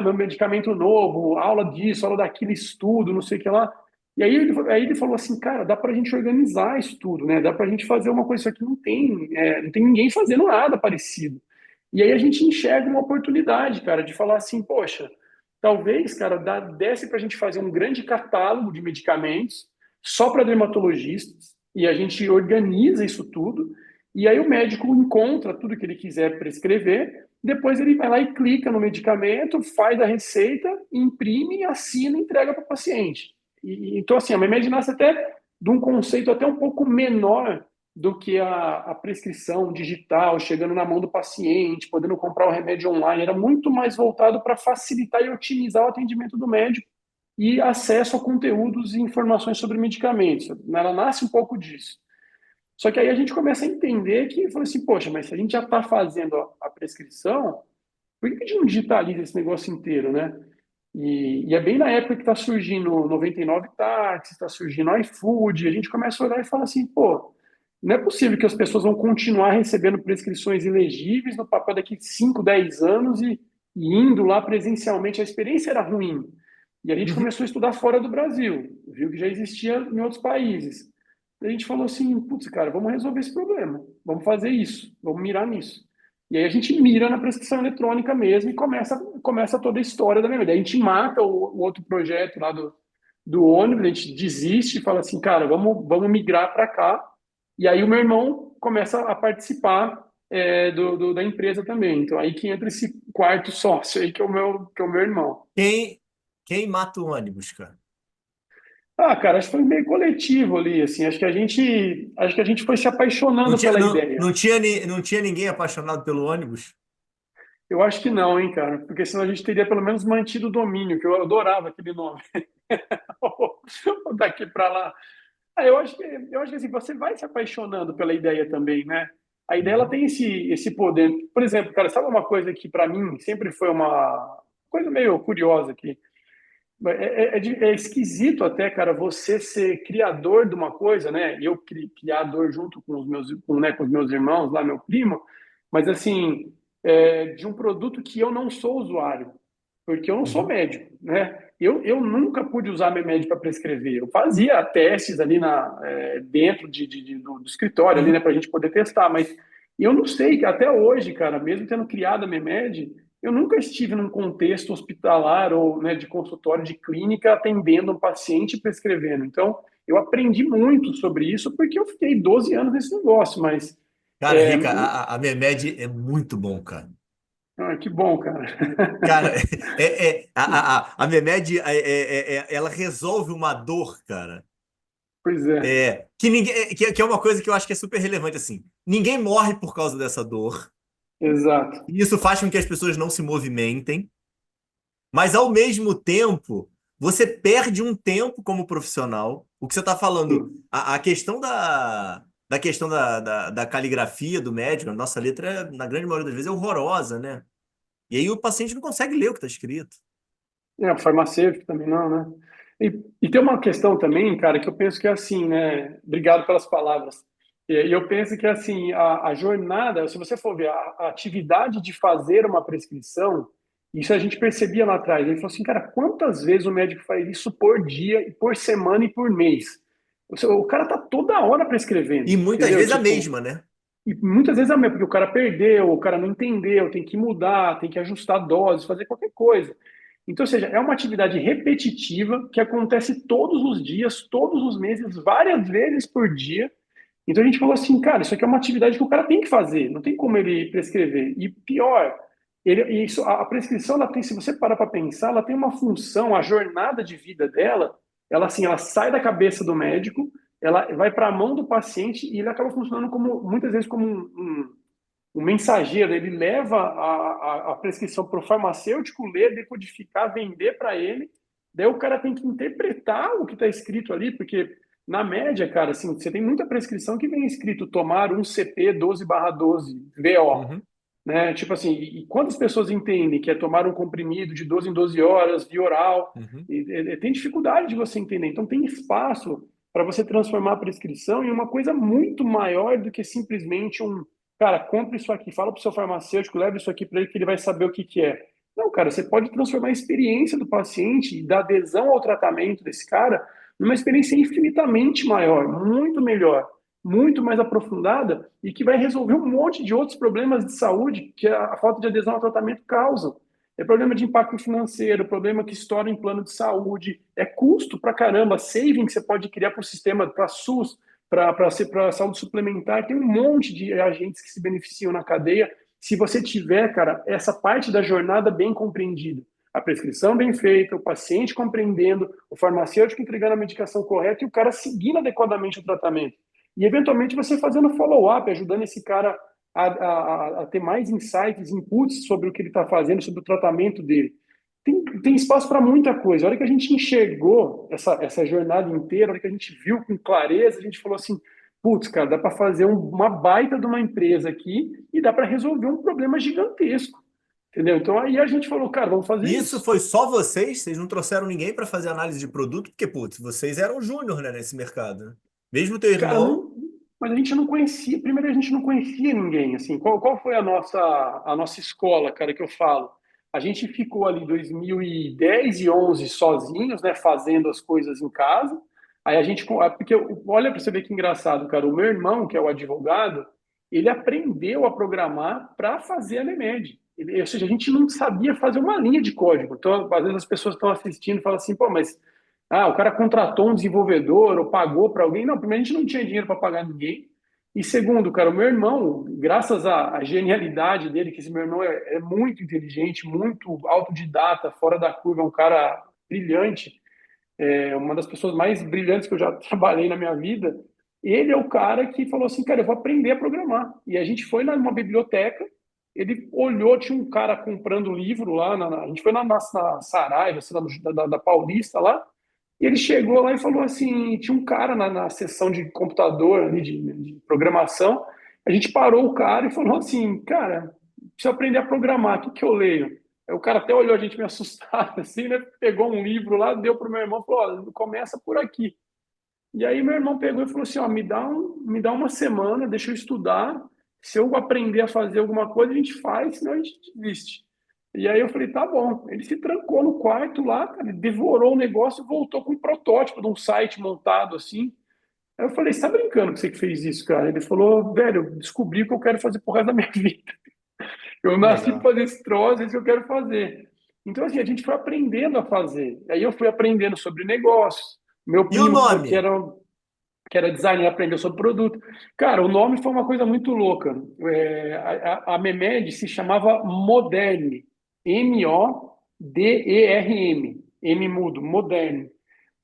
meu medicamento novo, aula disso, aula daquilo, estudo, não sei o que lá. E aí ele falou assim, cara, dá para a gente organizar isso tudo, né, dá para a gente fazer uma coisa, isso aqui não tem ninguém fazendo nada parecido. E aí a gente enxerga uma oportunidade, cara, de falar assim, poxa, talvez, cara, desse para a gente fazer um grande catálogo de medicamentos só para dermatologistas e a gente organiza isso tudo E aí o médico encontra tudo que ele quiser prescrever, depois ele vai lá e clica no medicamento, faz a receita, imprime, assina e entrega para o paciente. Então, assim, a Memed nasce até de um conceito até um pouco menor do que a prescrição digital, chegando na mão do paciente, podendo comprar o remédio online. Era muito mais voltado para facilitar e otimizar o atendimento do médico e acesso a conteúdos e informações sobre medicamentos. Ela nasce um pouco disso. Só que aí a gente começa a entender que, falou assim, poxa, mas se a gente já está fazendo a prescrição, por que a gente não digitaliza esse negócio inteiro, né? E é bem na época que está surgindo o 99 Táxi, está surgindo o iFood, a gente começa a olhar e fala assim, pô, não é possível que as pessoas vão continuar recebendo prescrições ilegíveis no papel daqui 5, 10 anos e indo lá presencialmente, a experiência era ruim. E a gente Uhum. começou a estudar fora do Brasil, viu que já existia em outros países. A gente falou assim, putz, cara, vamos resolver esse problema, vamos fazer isso, vamos mirar nisso. E aí a gente mira na prescrição eletrônica mesmo e começa toda a história da minha vida. A gente mata o outro projeto lá do ônibus, a gente desiste e fala assim, cara, vamos migrar para cá. E aí o meu irmão começa a participar da empresa também. Então aí que entra esse quarto sócio aí, que é o meu irmão. Quem mata o ônibus, cara? Ah, cara, acho que foi meio coletivo ali, assim. Acho que a gente foi se Não apaixonando tinha, pela não, ideia. não tinha ninguém apaixonado pelo ônibus? Eu acho que não, hein, cara, porque senão a gente teria pelo menos mantido o domínio, que eu adorava aquele nome. Daqui para lá. Eu acho que assim, você vai se apaixonando pela ideia também, né? A ideia ela Uhum. tem esse poder. Por exemplo, cara, sabe uma coisa que para mim sempre foi uma coisa meio curiosa aqui? É esquisito até, cara, você ser criador de uma coisa, né? Eu criador junto com os meus irmãos, lá meu primo, mas assim, de um produto que eu não sou usuário, porque eu não sou Uhum. médico, né? Eu nunca pude usar meu médico para prescrever. Eu fazia testes ali dentro do escritório ali, né, Uhum. para a gente poder testar, mas eu não sei que até hoje, cara, mesmo tendo criado a Memed, eu nunca estive num contexto hospitalar ou, né, de consultório de clínica atendendo um paciente e prescrevendo. Então, eu aprendi muito sobre isso porque eu fiquei 12 anos nesse negócio, mas Cara, é, Rica, a Memed é muito bom, cara. que bom, cara. Cara, a Memed, ela resolve uma dor, cara. Pois é, Que, ninguém, que é uma coisa que eu acho que é super relevante, assim. Ninguém morre por causa dessa dor. exato. E isso faz com que as pessoas não se movimentem. Mas, ao mesmo tempo, você perde um tempo como profissional. O que você está falando, Sim. a questão da questão da caligrafia do médico, a nossa letra, na grande maioria das vezes, é horrorosa, né? E aí o paciente não consegue ler o que está escrito. O farmacêutico também não, né? E tem uma questão também, cara, que eu penso que é assim, né? Obrigado pelas palavras. E eu penso que assim, a jornada, se você for ver a atividade de fazer uma prescrição, isso a gente percebia lá atrás. Ele falou assim, cara, quantas vezes o médico faz isso por dia, e por semana e por mês? O cara tá toda hora E prescrevendo, muitas entendeu? vezes a Tipo, mesma, né? e muitas vezes é mesmo, porque o cara perdeu, o cara não entendeu, tem que mudar, tem que ajustar doses, fazer qualquer coisa. Então, ou seja, é uma atividade repetitiva que acontece todos os dias, todos os meses, várias vezes por dia. Então a gente falou assim, cara, isso aqui é uma atividade que o cara tem que fazer, não tem como ele prescrever. E pior, a prescrição, ela tem, se você parar para pensar, ela tem uma função, a jornada de vida dela, ela assim, ela sai da cabeça do médico, ela vai para a mão do paciente e ele acaba funcionando como muitas vezes como um mensageiro. Ele leva a prescrição para o farmacêutico ler, decodificar, vender para ele. Daí o cara tem que interpretar o que está escrito ali, porque na média, cara, assim, você tem muita prescrição que vem escrito tomar um CP 12/12 VO, Uhum. né? Tipo assim, e quantas pessoas entendem que é tomar um comprimido de 12 em 12 horas, via oral? Uhum. Tem dificuldade de você entender. Então, tem espaço para você transformar a prescrição em uma coisa muito maior do que simplesmente cara, compre isso aqui, fala para o seu farmacêutico, leve isso aqui para ele que ele vai saber o que que é. Não, cara, você pode transformar a experiência do paciente e da adesão ao tratamento desse cara numa experiência infinitamente maior, muito melhor, muito mais aprofundada e que vai resolver um monte de outros problemas de saúde que a falta de adesão ao tratamento causa. É problema de impacto financeiro, problema que estoura em plano de saúde, é custo pra caramba, saving que você pode criar para o sistema, para SUS, para a saúde suplementar, tem um monte de agentes que se beneficiam na cadeia, se você tiver, cara, essa parte da jornada bem compreendida. A prescrição bem feita, o paciente compreendendo, o farmacêutico entregando a medicação correta e o cara seguindo adequadamente o tratamento. E, eventualmente, você fazendo follow-up, ajudando esse cara a ter mais insights, inputs sobre o que ele está fazendo, sobre o tratamento dele. Tem espaço para muita coisa. A hora que a gente enxergou essa jornada inteira, a hora que a gente viu com clareza, a gente falou assim, putz, cara, dá para fazer uma baita de uma empresa aqui e dá para resolver um problema gigantesco. Entendeu? Então aí a gente falou, cara, vamos fazer Isso isso. foi só vocês? Vocês não trouxeram ninguém para fazer análise de produto? Porque, putz, vocês eram júnior, né, nesse mercado, né? Mesmo teu Cara, irmão. não, mas a gente não conhecia, primeiro a gente não conhecia ninguém, assim, qual foi a nossa escola, cara, que eu falo? A gente ficou ali 2010 e 11 sozinhos, né, fazendo as coisas em casa, aí a gente, porque olha para você ver que engraçado, cara, o meu irmão, que é o advogado, ele aprendeu a programar para fazer a NEMED. Ou seja, a gente não sabia fazer uma linha de código, então às vezes as pessoas estão assistindo e falam assim, pô, mas o cara contratou um desenvolvedor ou pagou para alguém. Não, primeiro a gente não tinha dinheiro para pagar ninguém. E segundo, cara, o meu irmão, graças à genialidade dele, que esse meu irmão é muito inteligente, muito autodidata, fora da curva, é um cara brilhante, é uma das pessoas mais brilhantes que eu já trabalhei na minha vida. Ele é o cara que falou assim, cara, eu vou aprender a programar. E a gente foi numa biblioteca, ele olhou, tinha um cara comprando livro lá, a gente foi na Saraiva, assim, da Paulista lá, e ele chegou lá e falou assim: tinha um cara na sessão de computador, ali, de programação. A gente parou o cara e falou assim: cara, preciso aprender a programar, o que que eu leio? Aí o cara até olhou a gente meio assustado, assim, né? Pegou um livro lá, deu para o meu irmão e falou: ó, começa por aqui. E aí meu irmão pegou e falou assim: ó, me dá uma semana, deixa eu estudar. Se eu aprender a fazer alguma coisa, a gente faz, senão a gente desiste. E aí eu falei, tá bom. Ele se trancou no quarto lá, cara, ele devorou o negócio e voltou com um protótipo de um site montado assim. Aí eu falei, você tá brincando que você que fez isso, cara? Ele falou, velho, eu descobri o que eu quero fazer pro resto da minha vida. Eu nasci para Legal. fazer esse troço, é isso que eu quero fazer. Então, assim, a gente foi aprendendo a fazer. Aí eu fui aprendendo sobre negócios. Meu E o primo, nome? que era designer, aprendeu sobre produto. Cara, o nome foi uma coisa muito louca. A Memed se chamava Moderne. Moderm. M mudo, Moderne.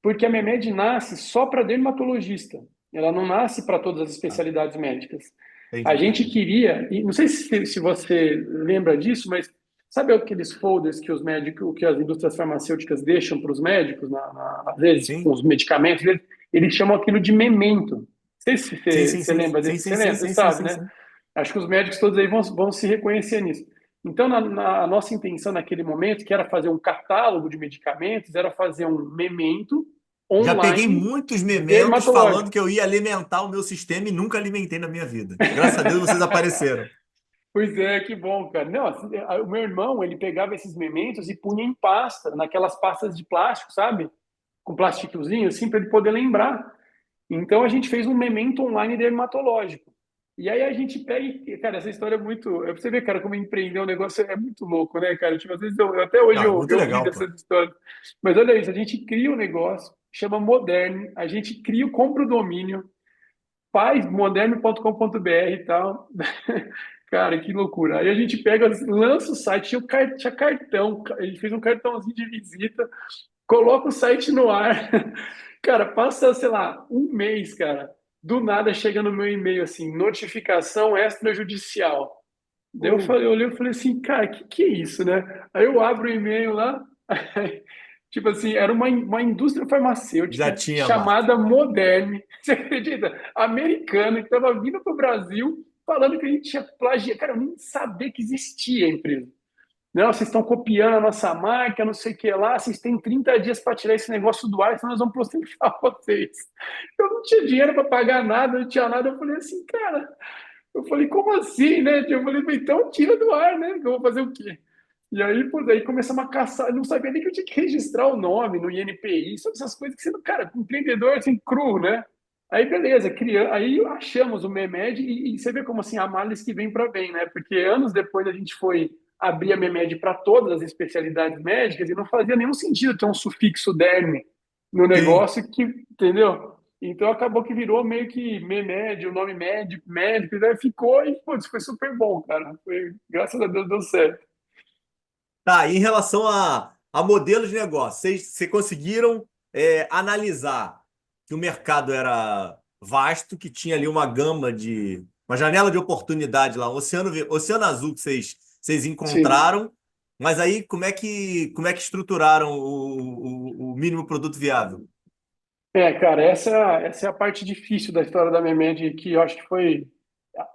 Porque a Memed nasce só para dermatologista. Ela não nasce para todas as Ah, especialidades médicas. A entendi. gente queria, e não sei se você lembra disso, mas sabe aqueles folders que os médicos, que as indústrias farmacêuticas deixam para os médicos, às vezes com Sim. os medicamentos, eles chamam aquilo de memento. Não sei se Sim, você, sim, você sim, lembra sim, desse, sim, você sim, lembra, você sim, sim, sabe, sim, né? sim. Acho que os médicos todos aí vão se reconhecer nisso. Então, a nossa intenção naquele momento, que era fazer um catálogo de medicamentos, era fazer um memento Já peguei online muitos mementos falando dermatológico. que eu ia alimentar o meu sistema e nunca alimentei na minha vida. Graças a Deus vocês apareceram. Pois é, que bom, cara. Não, assim, o meu irmão, ele pegava esses mementos e punha em pasta, naquelas pastas de plástico, sabe? Com plasticozinho, assim, para ele poder lembrar. Então a gente fez um memento online dermatológico. E aí a gente pega e, cara, essa história é muito. É pra você ver, cara, como empreender um negócio é muito louco, né, cara? Tipo, às vezes até hoje Não, é muito eu ri legal, pô. dessas histórias. Mas olha isso, a gente cria um negócio, chama Moderne, a gente cria, compra o domínio, faz moderne.com.br e tal. Cara, que loucura. Aí a gente pega, lança o site, tinha cartão, a gente fez um cartãozinho de visita, coloca o site no ar. Cara, passa, sei lá, um mês, cara. Do nada chega no meu e-mail assim, notificação extrajudicial. Daí Uh, eu olhei e falei assim, cara, que é isso, né? Aí eu abro o e-mail lá, tipo assim, era uma indústria já farmacêutica tinha a marca. chamada Moderne, você acredita? Americana, que estava vindo para o Brasil falando que a gente tinha plagiado. Cara, eu nem sabia que existia a empresa. Não, vocês estão copiando a nossa marca, não sei o que lá, vocês têm 30 dias para tirar esse negócio do ar, senão nós vamos processar vocês. Eu não tinha dinheiro para pagar nada, não tinha nada. Eu falei assim, cara, eu falei, como assim, né? Eu falei, então tira do ar, né? Que eu vou fazer o quê? E aí, pô, daí começamos a caçar, eu não sabia nem que eu tinha que registrar o nome no INPI, sabe essas coisas que você, cara, empreendedor assim, cru, né? Aí, beleza, aí achamos o Memed e você vê como assim, há males que vem para bem, né? Porque anos depois a gente foi abrir a Memed para todas as especialidades médicas e não fazia nenhum sentido ter um sufixo derme no Sim. negócio que, entendeu? Então acabou que virou meio que MEMED, o nome médico, e daí ficou e, putz, foi super bom, cara. Foi, graças a Deus deu certo. Tá, e em relação a modelo de negócio, vocês conseguiram analisar que o mercado era vasto, que tinha ali uma gama uma janela de oportunidade lá, um oceano azul que vocês Sim. encontraram, mas aí como é que estruturaram o mínimo produto viável? Cara, essa é a parte difícil da história da Memed, que eu acho que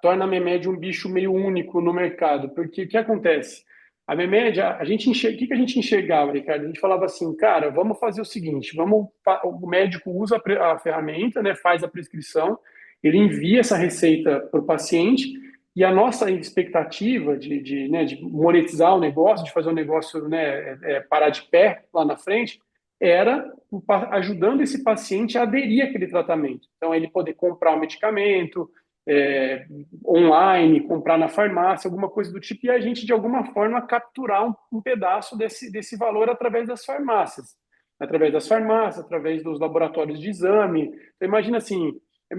torna a Memed um bicho meio único no mercado, porque o que acontece? A Memed, a gente o que que a gente enxergava, Ricardo? A gente falava assim, cara, vamos fazer o seguinte, o médico usa a ferramenta, né, faz a prescrição, ele envia essa receita para o paciente, e a nossa expectativa de monetizar o negócio, de fazer o negócio, né, parar de pé lá na frente, era ajudando esse paciente a aderir àquele tratamento. Então, ele poder comprar o medicamento online, comprar na farmácia, alguma coisa do tipo, e a gente, de alguma forma, capturar um pedaço desse valor através das farmácias, através dos laboratórios de exame. Então, imagina assim,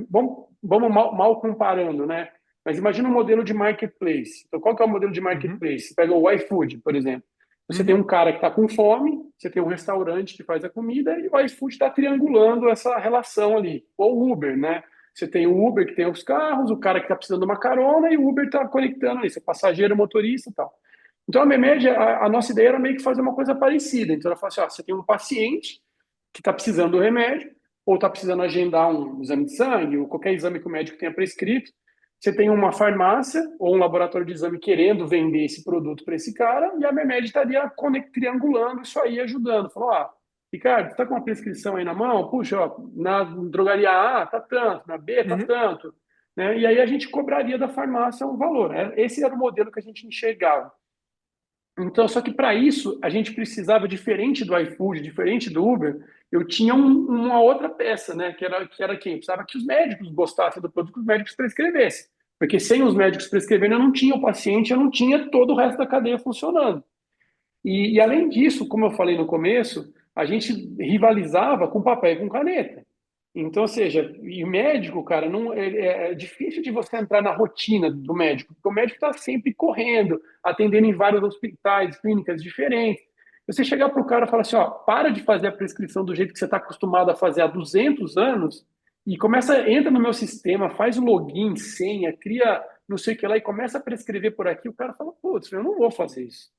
vamos mal comparando, né? Mas imagina um modelo de marketplace. Então, qual que é o modelo de Uhum, marketplace? Você pega o iFood, por exemplo. Você tem uhum, um cara que está com fome, você tem um restaurante que faz a comida e o iFood está triangulando essa relação ali. Ou o Uber, né? Você tem o Uber que tem os carros, o cara que está precisando de uma carona e o Uber está conectando ali, você é passageiro, motorista e tal. Então a Memed, a nossa ideia era meio que fazer uma coisa parecida. Então ela fala assim: ó, você tem um paciente que está precisando do remédio, ou está precisando agendar um exame de sangue, ou qualquer exame que o médico tenha prescrito. Você tem uma farmácia ou um laboratório de exame querendo vender esse produto para esse cara, e a Memed estaria triangulando isso aí, ajudando. Falou: ah, Ricardo, está com uma prescrição aí na mão? Puxa, ó, na drogaria A tá tanto, na B tá uhum. tanto. Né? E aí a gente cobraria da farmácia um valor. Né? Esse era o modelo que a gente enxergava. Então, só que para isso, a gente precisava, diferente do iFood, diferente do Uber, eu tinha uma outra peça, né? Que era quem? Precisava que os médicos gostassem do produto, que os médicos prescrevessem. Porque sem os médicos prescrevendo, eu não tinha o paciente, eu não tinha todo o resto da cadeia funcionando. E além disso, como eu falei no começo, a gente rivalizava com papel e com caneta. Então, ou seja, e o médico, cara, não, é difícil de você entrar na rotina do médico, porque o médico está sempre correndo, atendendo em vários hospitais, clínicas diferentes. Você chegar para o cara e falar assim, ó, para de fazer a prescrição do jeito que você está acostumado a fazer há 200 anos e entra no meu sistema, faz o login, senha, cria não sei o que lá e começa a prescrever por aqui, o cara fala, putz, eu não vou fazer isso.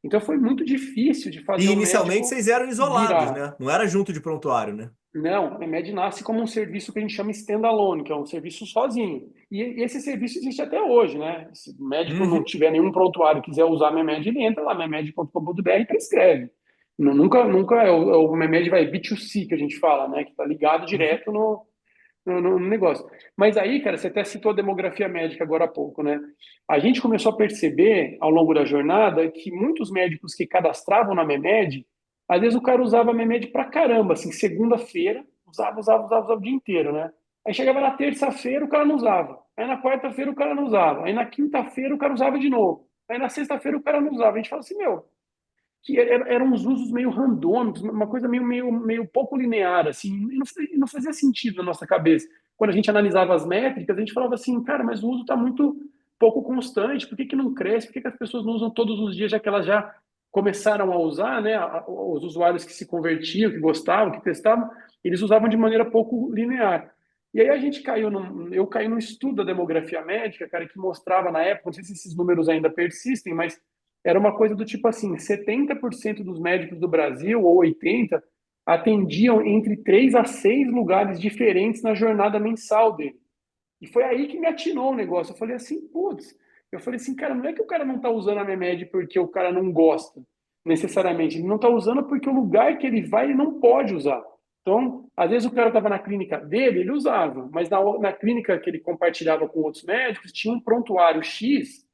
Então foi muito difícil de fazer E o inicialmente médico vocês eram isolados, virar. né? Não era junto de prontuário, né? Não, a Memed nasce como um serviço que a gente chama standalone, que é um serviço sozinho. E esse serviço existe até hoje, né? Se o médico não Uhum. tiver nenhum prontuário e quiser usar a Memed, ele entra lá, memed.com.br e prescreve. Nunca o Memed vai B2C, que a gente fala, né? Que está ligado Uhum. direto no negócio. Mas aí, cara, você até citou a demografia médica agora há pouco, né? A gente começou a perceber ao longo da jornada que muitos médicos que cadastravam na Memed, às vezes o cara usava a Memed pra caramba, assim, segunda-feira, usava o dia inteiro, né? Aí chegava na terça-feira, o cara não usava. Aí na quarta-feira o cara não usava. Aí na quinta-feira o cara usava de novo. Aí na sexta-feira o cara não usava. A gente fala assim, meu, que eram uns usos meio randômicos, uma coisa meio pouco linear, assim, e não fazia sentido na nossa cabeça. Quando a gente analisava as métricas, a gente falava assim, cara, mas o uso está muito pouco constante, por que que não cresce? Por que que as pessoas não usam todos os dias, já que elas já começaram a usar, né? Os usuários que se convertiam, que gostavam, que testavam, eles usavam de maneira pouco linear. E aí a gente eu caí num estudo da demografia médica, cara, que mostrava na época, não sei se esses números ainda persistem, mas era uma coisa do tipo assim, 70% dos médicos do Brasil, ou 80%, atendiam entre 3 a 6 lugares diferentes na jornada mensal dele. E foi aí que me atinou o negócio. Eu falei assim, putz, eu falei assim, cara, não é que o cara não está usando a Memed porque o cara não gosta, necessariamente. Ele não está usando porque o lugar que ele vai, ele não pode usar. Então, às vezes o cara estava na clínica dele, ele usava, mas na clínica que ele compartilhava com outros médicos, tinha um prontuário X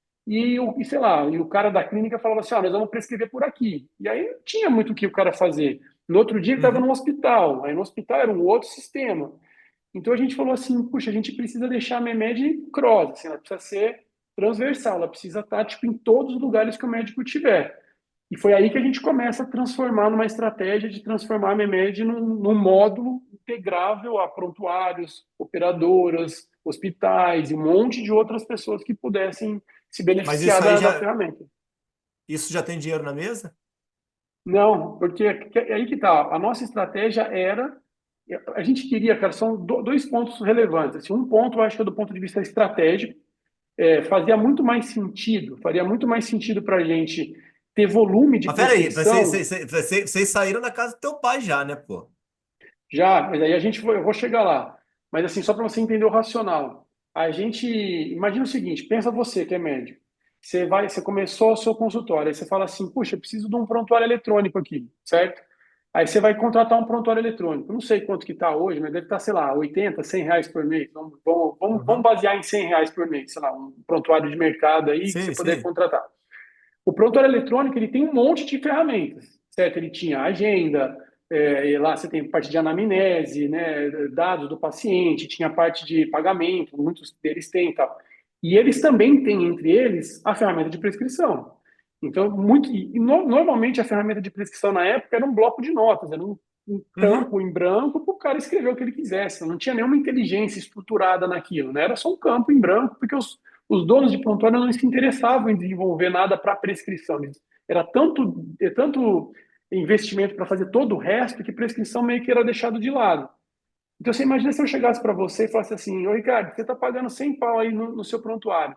sei lá, e o cara da clínica falava assim, ah, nós vamos prescrever por aqui. E aí não tinha muito o que o cara fazer. No outro dia ele estava Uhum. no hospital, aí no hospital era um outro sistema. Então a gente falou assim, puxa, a gente precisa deixar a MEMED cross, assim, ela precisa ser transversal, ela precisa estar tipo, em todos os lugares que o médico tiver. E foi aí que a gente começa a transformar numa estratégia de transformar a MEMED num módulo integrável a prontuários, operadoras, hospitais e um monte de outras pessoas que pudessem se Mas beneficiar isso aí da já, ferramenta. isso já tem dinheiro na mesa? Não, porque é aí que tá. A nossa estratégia era. A gente queria, cara, são dois pontos relevantes. Assim, um ponto, eu acho que é do ponto de vista estratégico, fazia muito mais sentido, faria muito mais sentido para a gente ter volume de Mas peraí, prescrição. vocês saíram da casa do teu pai já, né, pô? Já, mas aí eu vou chegar lá. Mas assim, só para você entender o racional. A gente, imagina o seguinte, pensa você que é médico. Você começou o seu consultório, aí você fala assim, puxa, eu preciso de um prontuário eletrônico aqui, certo? Aí você vai contratar um prontuário eletrônico. Não sei quanto que está hoje, mas deve estar, sei lá, 80, 100 reais por mês. Vamos Uhum. basear em 100 reais por mês, sei lá, um prontuário de mercado aí que você Sim, puder sim. contratar. O prontuário eletrônico ele tem um monte de ferramentas, certo? Ele tinha agenda, e lá você tem parte de anamnese, né, dados do paciente, tinha parte de pagamento, muitos deles têm e tal. E eles também têm, entre eles, a ferramenta de prescrição. Então, normalmente a ferramenta de prescrição na época era um bloco de notas, era um Uhum. campo em branco para o cara escrever o que ele quisesse. Não tinha nenhuma inteligência estruturada naquilo, né? Era só um campo em branco, porque os donos de prontuário não se interessavam em desenvolver nada para prescrição. Era tanto investimento para fazer todo o resto que prescrição meio que era deixado de lado. Então, você imagina se eu chegasse para você e falasse assim, ô Ricardo, você está pagando 100 pau aí no seu prontuário.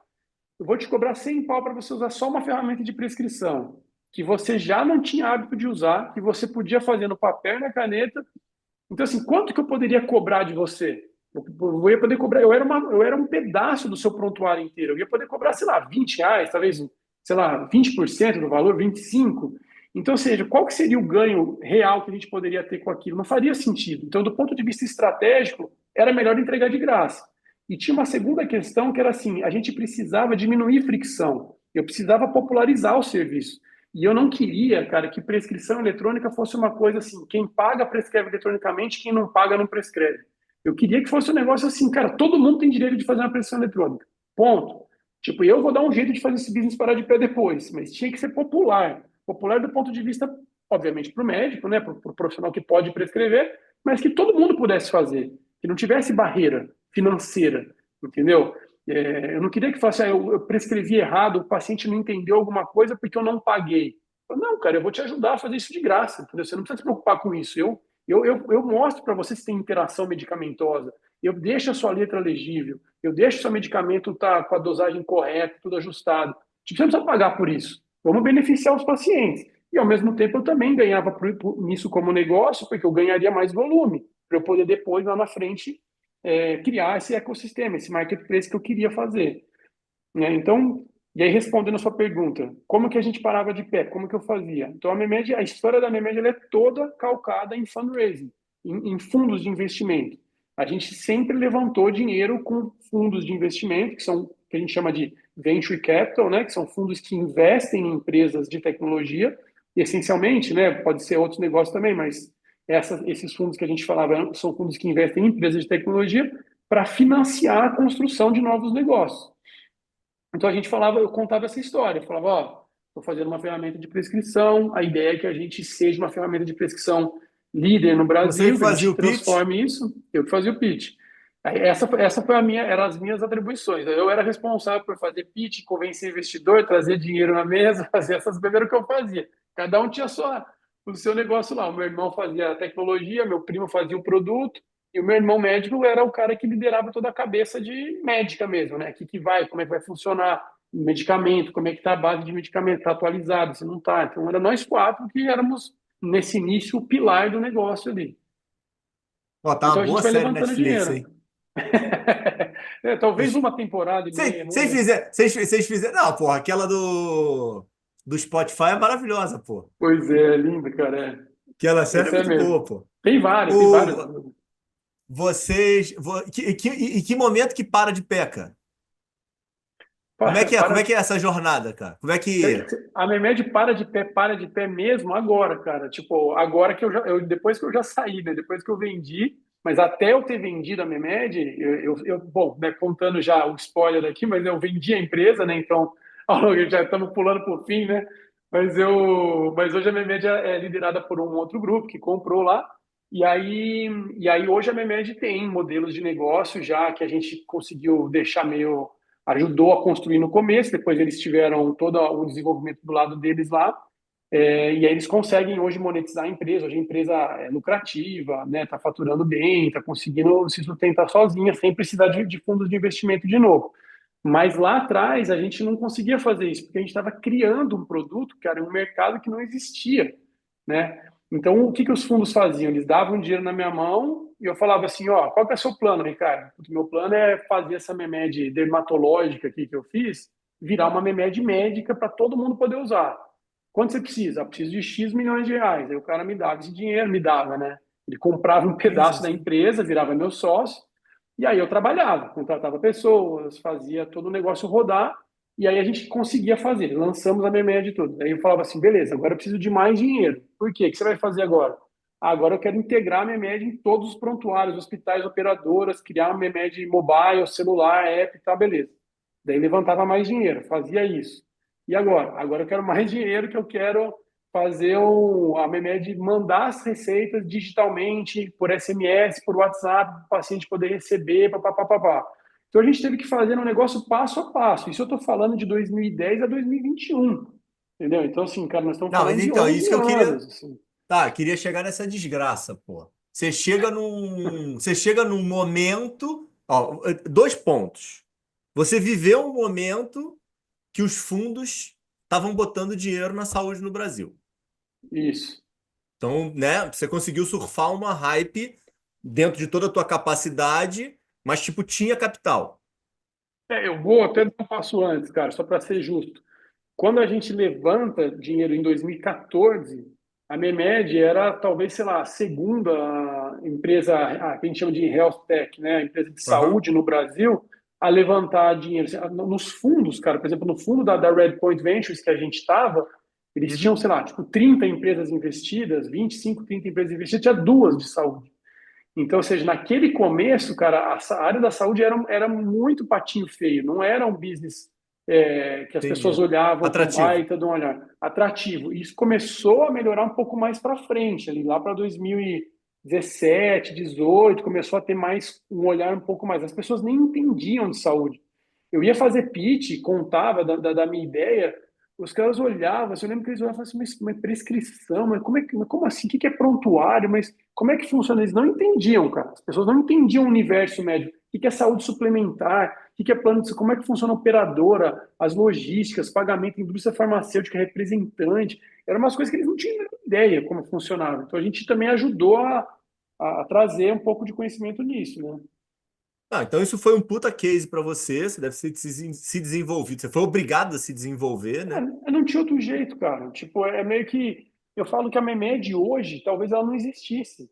Eu vou te cobrar 100 pau para você usar só uma ferramenta de prescrição, que você já não tinha hábito de usar, que você podia fazer no papel e na caneta. Então, assim, quanto que eu poderia cobrar de você? Eu ia poder cobrar, eu era um pedaço do seu prontuário inteiro. Eu ia poder cobrar, sei lá, 20 reais, talvez, sei lá, 20% do valor, 25%. Então, ou seja, qual que seria o ganho real que a gente poderia ter com aquilo? Não faria sentido. Então, do ponto de vista estratégico, era melhor entregar de graça. E tinha uma segunda questão que era assim, a gente precisava diminuir fricção. Eu precisava popularizar o serviço. E eu não queria, cara, que prescrição eletrônica fosse uma coisa assim, quem paga prescreve eletronicamente, quem não paga não prescreve. Eu queria que fosse um negócio assim, cara, todo mundo tem direito de fazer uma prescrição eletrônica. Ponto. Tipo, eu vou dar um jeito de fazer esse business parar de pé depois, mas tinha que ser popular. Popular do ponto de vista, obviamente, para o médico, né, para o profissional que pode prescrever, mas que todo mundo pudesse fazer, que não tivesse barreira financeira, entendeu? Eu não queria que fosse, eu prescrevi errado, o paciente não entendeu alguma coisa porque eu não paguei. Não, cara, eu vou te ajudar a fazer isso de graça, entendeu? Você não precisa se preocupar com isso. Eu mostro para você se tem interação medicamentosa, eu deixo a sua letra legível, eu deixo o seu medicamento tá com a dosagem correta, tudo ajustado. Tipo, você não precisa pagar por isso. Vamos beneficiar os pacientes. E, ao mesmo tempo, eu também ganhava nisso como negócio, porque eu ganharia mais volume, para eu poder depois, lá na frente, criar esse ecossistema, esse marketplace que eu queria fazer, né? Então, e aí respondendo a sua pergunta, como que a gente parava de pé? Como que eu fazia? Então, a história da Memed ela é toda calcada em fundraising, em fundos de investimento. A gente sempre levantou dinheiro com fundos de investimento, que a gente chama de venture capital, né? Que são fundos que investem em empresas de tecnologia, essencialmente, né? Pode ser outros negócios também, mas esses fundos que a gente falava são fundos que investem em empresas de tecnologia para financiar a construção de novos negócios. Então a gente falava, eu contava essa história, eu falava, ó, estou fazendo uma ferramenta de prescrição, a ideia é que a gente seja uma ferramenta de prescrição líder no Você que Brasil, que a fazia gente o pitch? transforme isso, eu que fazia o pitch. Aí essa foi eram as minhas atribuições. Eu era responsável por fazer pitch, convencer investidor, trazer dinheiro na mesa, fazer essas coisas que eu fazia. Cada um tinha o seu negócio lá. O meu irmão fazia a tecnologia, meu primo fazia o produto, e o meu irmão médico era o cara que liderava toda a cabeça de médica mesmo, né? O que vai, como é que vai funcionar o medicamento, como é que está a base de medicamento, está atualizado, se não está. Então, era nós quatro que éramos, nesse início, o pilar do negócio ali. Pô, tá Então, uma a boa gente vai série levantando Netflix, dinheiro. hein? Talvez uma temporada e meia, vamos Vocês ver. fizeram, vocês fizeram. Não, porra, aquela do Spotify é maravilhosa, pô. Pois é, lindo, cara. Aquela série é Esse é muito boa, mesmo. pô. Tem vários. O, vocês. E que momento que para de pé, cara? Como é que é? Como é Para, que é essa jornada, cara? Como é que. A Memed para de pé mesmo agora, cara. Tipo, agora que depois que eu já saí, né? Depois que eu vendi, mas até eu ter vendido a Memed, bom, né, contando já o spoiler aqui, mas eu vendi a empresa, né? Então, já estamos pulando por fim, né? Mas hoje a Memed é liderada por um outro grupo que comprou lá. E aí, e aí hoje a Memed tem modelos de negócio já que a gente conseguiu deixar meio, ajudou a construir no começo, depois eles tiveram todo o desenvolvimento do lado deles lá, e aí eles conseguem hoje monetizar a empresa. Hoje a empresa é lucrativa, né, está faturando bem, está conseguindo se sustentar sozinha, sem precisar de fundos de investimento de novo. Mas lá atrás a gente não conseguia fazer isso, porque a gente estava criando um produto, cara, um mercado que não existia, né? Então, o que que os fundos faziam? Eles davam dinheiro na minha mão e eu falava assim, ó, qual que é o seu plano, Ricardo? O meu plano é fazer essa Memed dermatológica aqui que eu fiz, virar uma Memed médica para todo mundo poder usar. Quanto você precisa? Eu preciso de X milhões de reais. Aí o cara me dava esse dinheiro, me dava, né? Ele comprava um Sim, sim, pedaço da sim. empresa, virava meu sócio, e aí eu trabalhava, contratava pessoas, fazia todo o negócio rodar, e aí a gente conseguia fazer. Lançamos a Memed e tudo. Aí eu falava assim, beleza, agora eu preciso de mais dinheiro. Por quê? O que você vai fazer agora? Agora eu quero integrar a Memed em todos os prontuários, hospitais, operadoras, criar uma Memed mobile, celular, app, tá, beleza. Daí levantava mais dinheiro, fazia isso. E agora? Agora eu quero mais dinheiro, que eu quero fazer a Memed mandar as receitas digitalmente, por SMS, por WhatsApp, para o paciente poder receber, papapá. Então a gente teve que fazer um negócio passo a passo. Isso eu estou falando de 2010 a 2021. Entendeu? Então, assim, cara, nós estamos Não, mas falando de então, 11 isso que eu queria. anos. Assim. Tá, queria chegar nessa desgraça, pô. Você chega num momento. Ó, dois pontos. Você viveu um momento que os fundos estavam botando dinheiro na saúde no Brasil. Isso. Então, né, você conseguiu surfar uma hype dentro de toda a tua capacidade, mas, tipo, tinha capital. Eu vou até dar um passo antes, cara, só para ser justo. Quando a gente levanta dinheiro em 2014, a Memed era talvez, sei lá, a segunda empresa, que a gente chama de health tech, né, a empresa de Aham. saúde no Brasil, a levantar dinheiro. Nos fundos, cara, por exemplo, no fundo da Red Point Ventures que a gente estava, eles tinham, Uhum. sei lá, tipo 30 empresas investidas, 25, 30 empresas investidas, tinha duas de saúde. Então, ou seja, naquele começo, cara, a área da saúde era muito patinho feio, não era um business que as pessoas Entendi. olhavam com Atrativo. baita de um olhar atrativo. E isso começou a melhorar um pouco mais para frente, ali lá para 2017, 18, começou a ter mais um olhar um pouco mais. As pessoas nem entendiam de saúde. Eu ia fazer pitch, contava da minha ideia, os caras olhavam, assim, eu lembro que eles olhavam assim, mas prescrição, mas como assim? O que que é prontuário? Mas como é que funciona? Eles não entendiam, cara. As pessoas não entendiam o universo médico. O que que é saúde suplementar? O que é plano de... Como é que funciona a operadora, as logísticas, pagamento, indústria farmacêutica, representante? Eram umas coisas que eles não tinham ideia como funcionava. Então a gente também ajudou a trazer um pouco de conhecimento nisso, né? Ah, então isso foi um puta case pra você. Você deve ter se desenvolvido. Você foi obrigado a se desenvolver, né? Eu não tinha outro jeito, cara. Tipo, é meio que. Eu falo que a Memed hoje, talvez ela não existisse.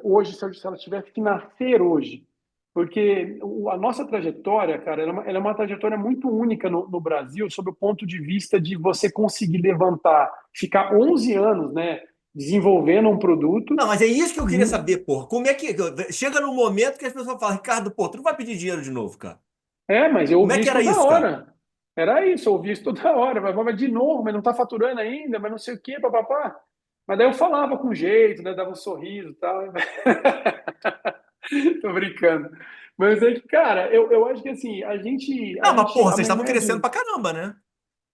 Hoje, se ela tivesse que nascer hoje. Porque a nossa trajetória, cara, ela é uma trajetória muito única no Brasil, sob o ponto de vista de você conseguir levantar, ficar 11 anos, né, desenvolvendo um produto. Não, mas é isso que eu queria saber, porra. Como é que. Chega num momento que as pessoas falam, Ricardo, pô, tu não vai pedir dinheiro de novo, cara. Mas eu Como é ouvi que isso era toda isso, cara? hora. Era isso, eu ouvi isso toda hora. Mas de novo, mas não está faturando ainda, mas não sei o quê, papapá. Mas daí eu falava com jeito, né? Dava um sorriso e tal. Tô brincando. Mas é que, cara, eu acho que assim, Não, mas porra, vocês estavam crescendo pra caramba, né?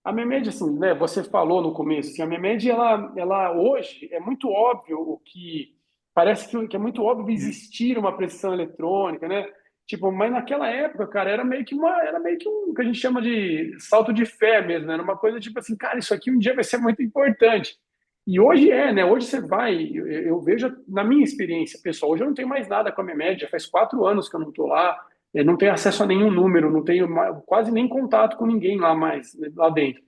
A Memed, assim, né, você falou no começo, assim, a Memed, ela hoje é muito óbvio o que parece que é muito óbvio existir uma prescrição eletrônica, né? Tipo, mas naquela época, cara, era meio que um que a gente chama de salto de fé mesmo, né? Era uma coisa tipo assim, cara, isso aqui um dia vai ser muito importante. E hoje né? Hoje você vai, eu vejo na minha experiência pessoal, hoje eu não tenho mais nada com a Memed, já faz 4 anos que eu não estou lá, eu não tenho acesso a nenhum número, não tenho quase nem contato com ninguém lá mais, né, lá dentro.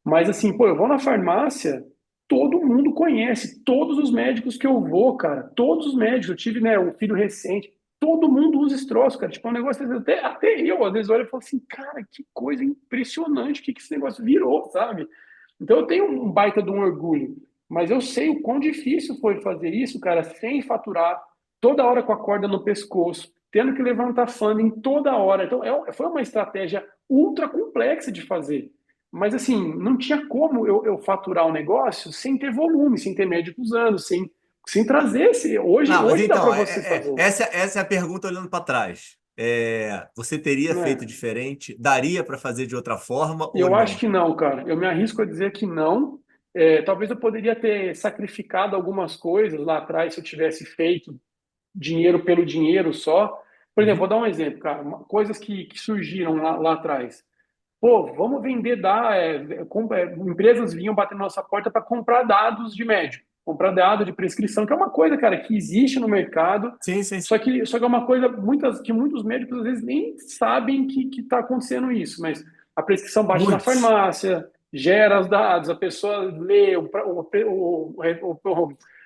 Mas assim, pô, eu vou na farmácia, todo mundo conhece, todos os médicos que eu vou, cara, todos os médicos, eu tive, né, um filho recente, todo mundo usa esse troço, cara, tipo, é um negócio, até eu, às vezes, olho e falo assim, cara, que coisa impressionante, o que que esse negócio virou, sabe? Então eu tenho um baita de um orgulho, mas eu sei o quão difícil foi fazer isso, cara, sem faturar, toda hora com a corda no pescoço, tendo que levantar funding toda hora. Então foi uma estratégia ultra complexa de fazer. Mas assim, não tinha como eu faturar o um negócio sem ter volume, sem ter médicos usando, sem sem trazer esse. Hoje, Não, mas hoje dá então, para você fazer, essa é a pergunta olhando para trás. Você teria feito né? diferente? Daria para fazer de outra forma E ou eu acho não? que não, cara. Eu me arrisco a dizer que não. Talvez eu poderia ter sacrificado algumas coisas lá atrás se eu tivesse feito dinheiro pelo dinheiro só. Por exemplo, vou Uhum, dar um exemplo, cara. Coisas que surgiram lá atrás. Pô, vamos vender empresas vinham bater na nossa porta para comprar dados de médico, comprar dado de prescrição, que é uma coisa, cara, que existe no mercado, sim, sim, sim. só que é uma coisa que muitos médicos às vezes nem sabem que está acontecendo isso, mas a prescrição bate na Muitos. farmácia, gera os dados, a pessoa lê, o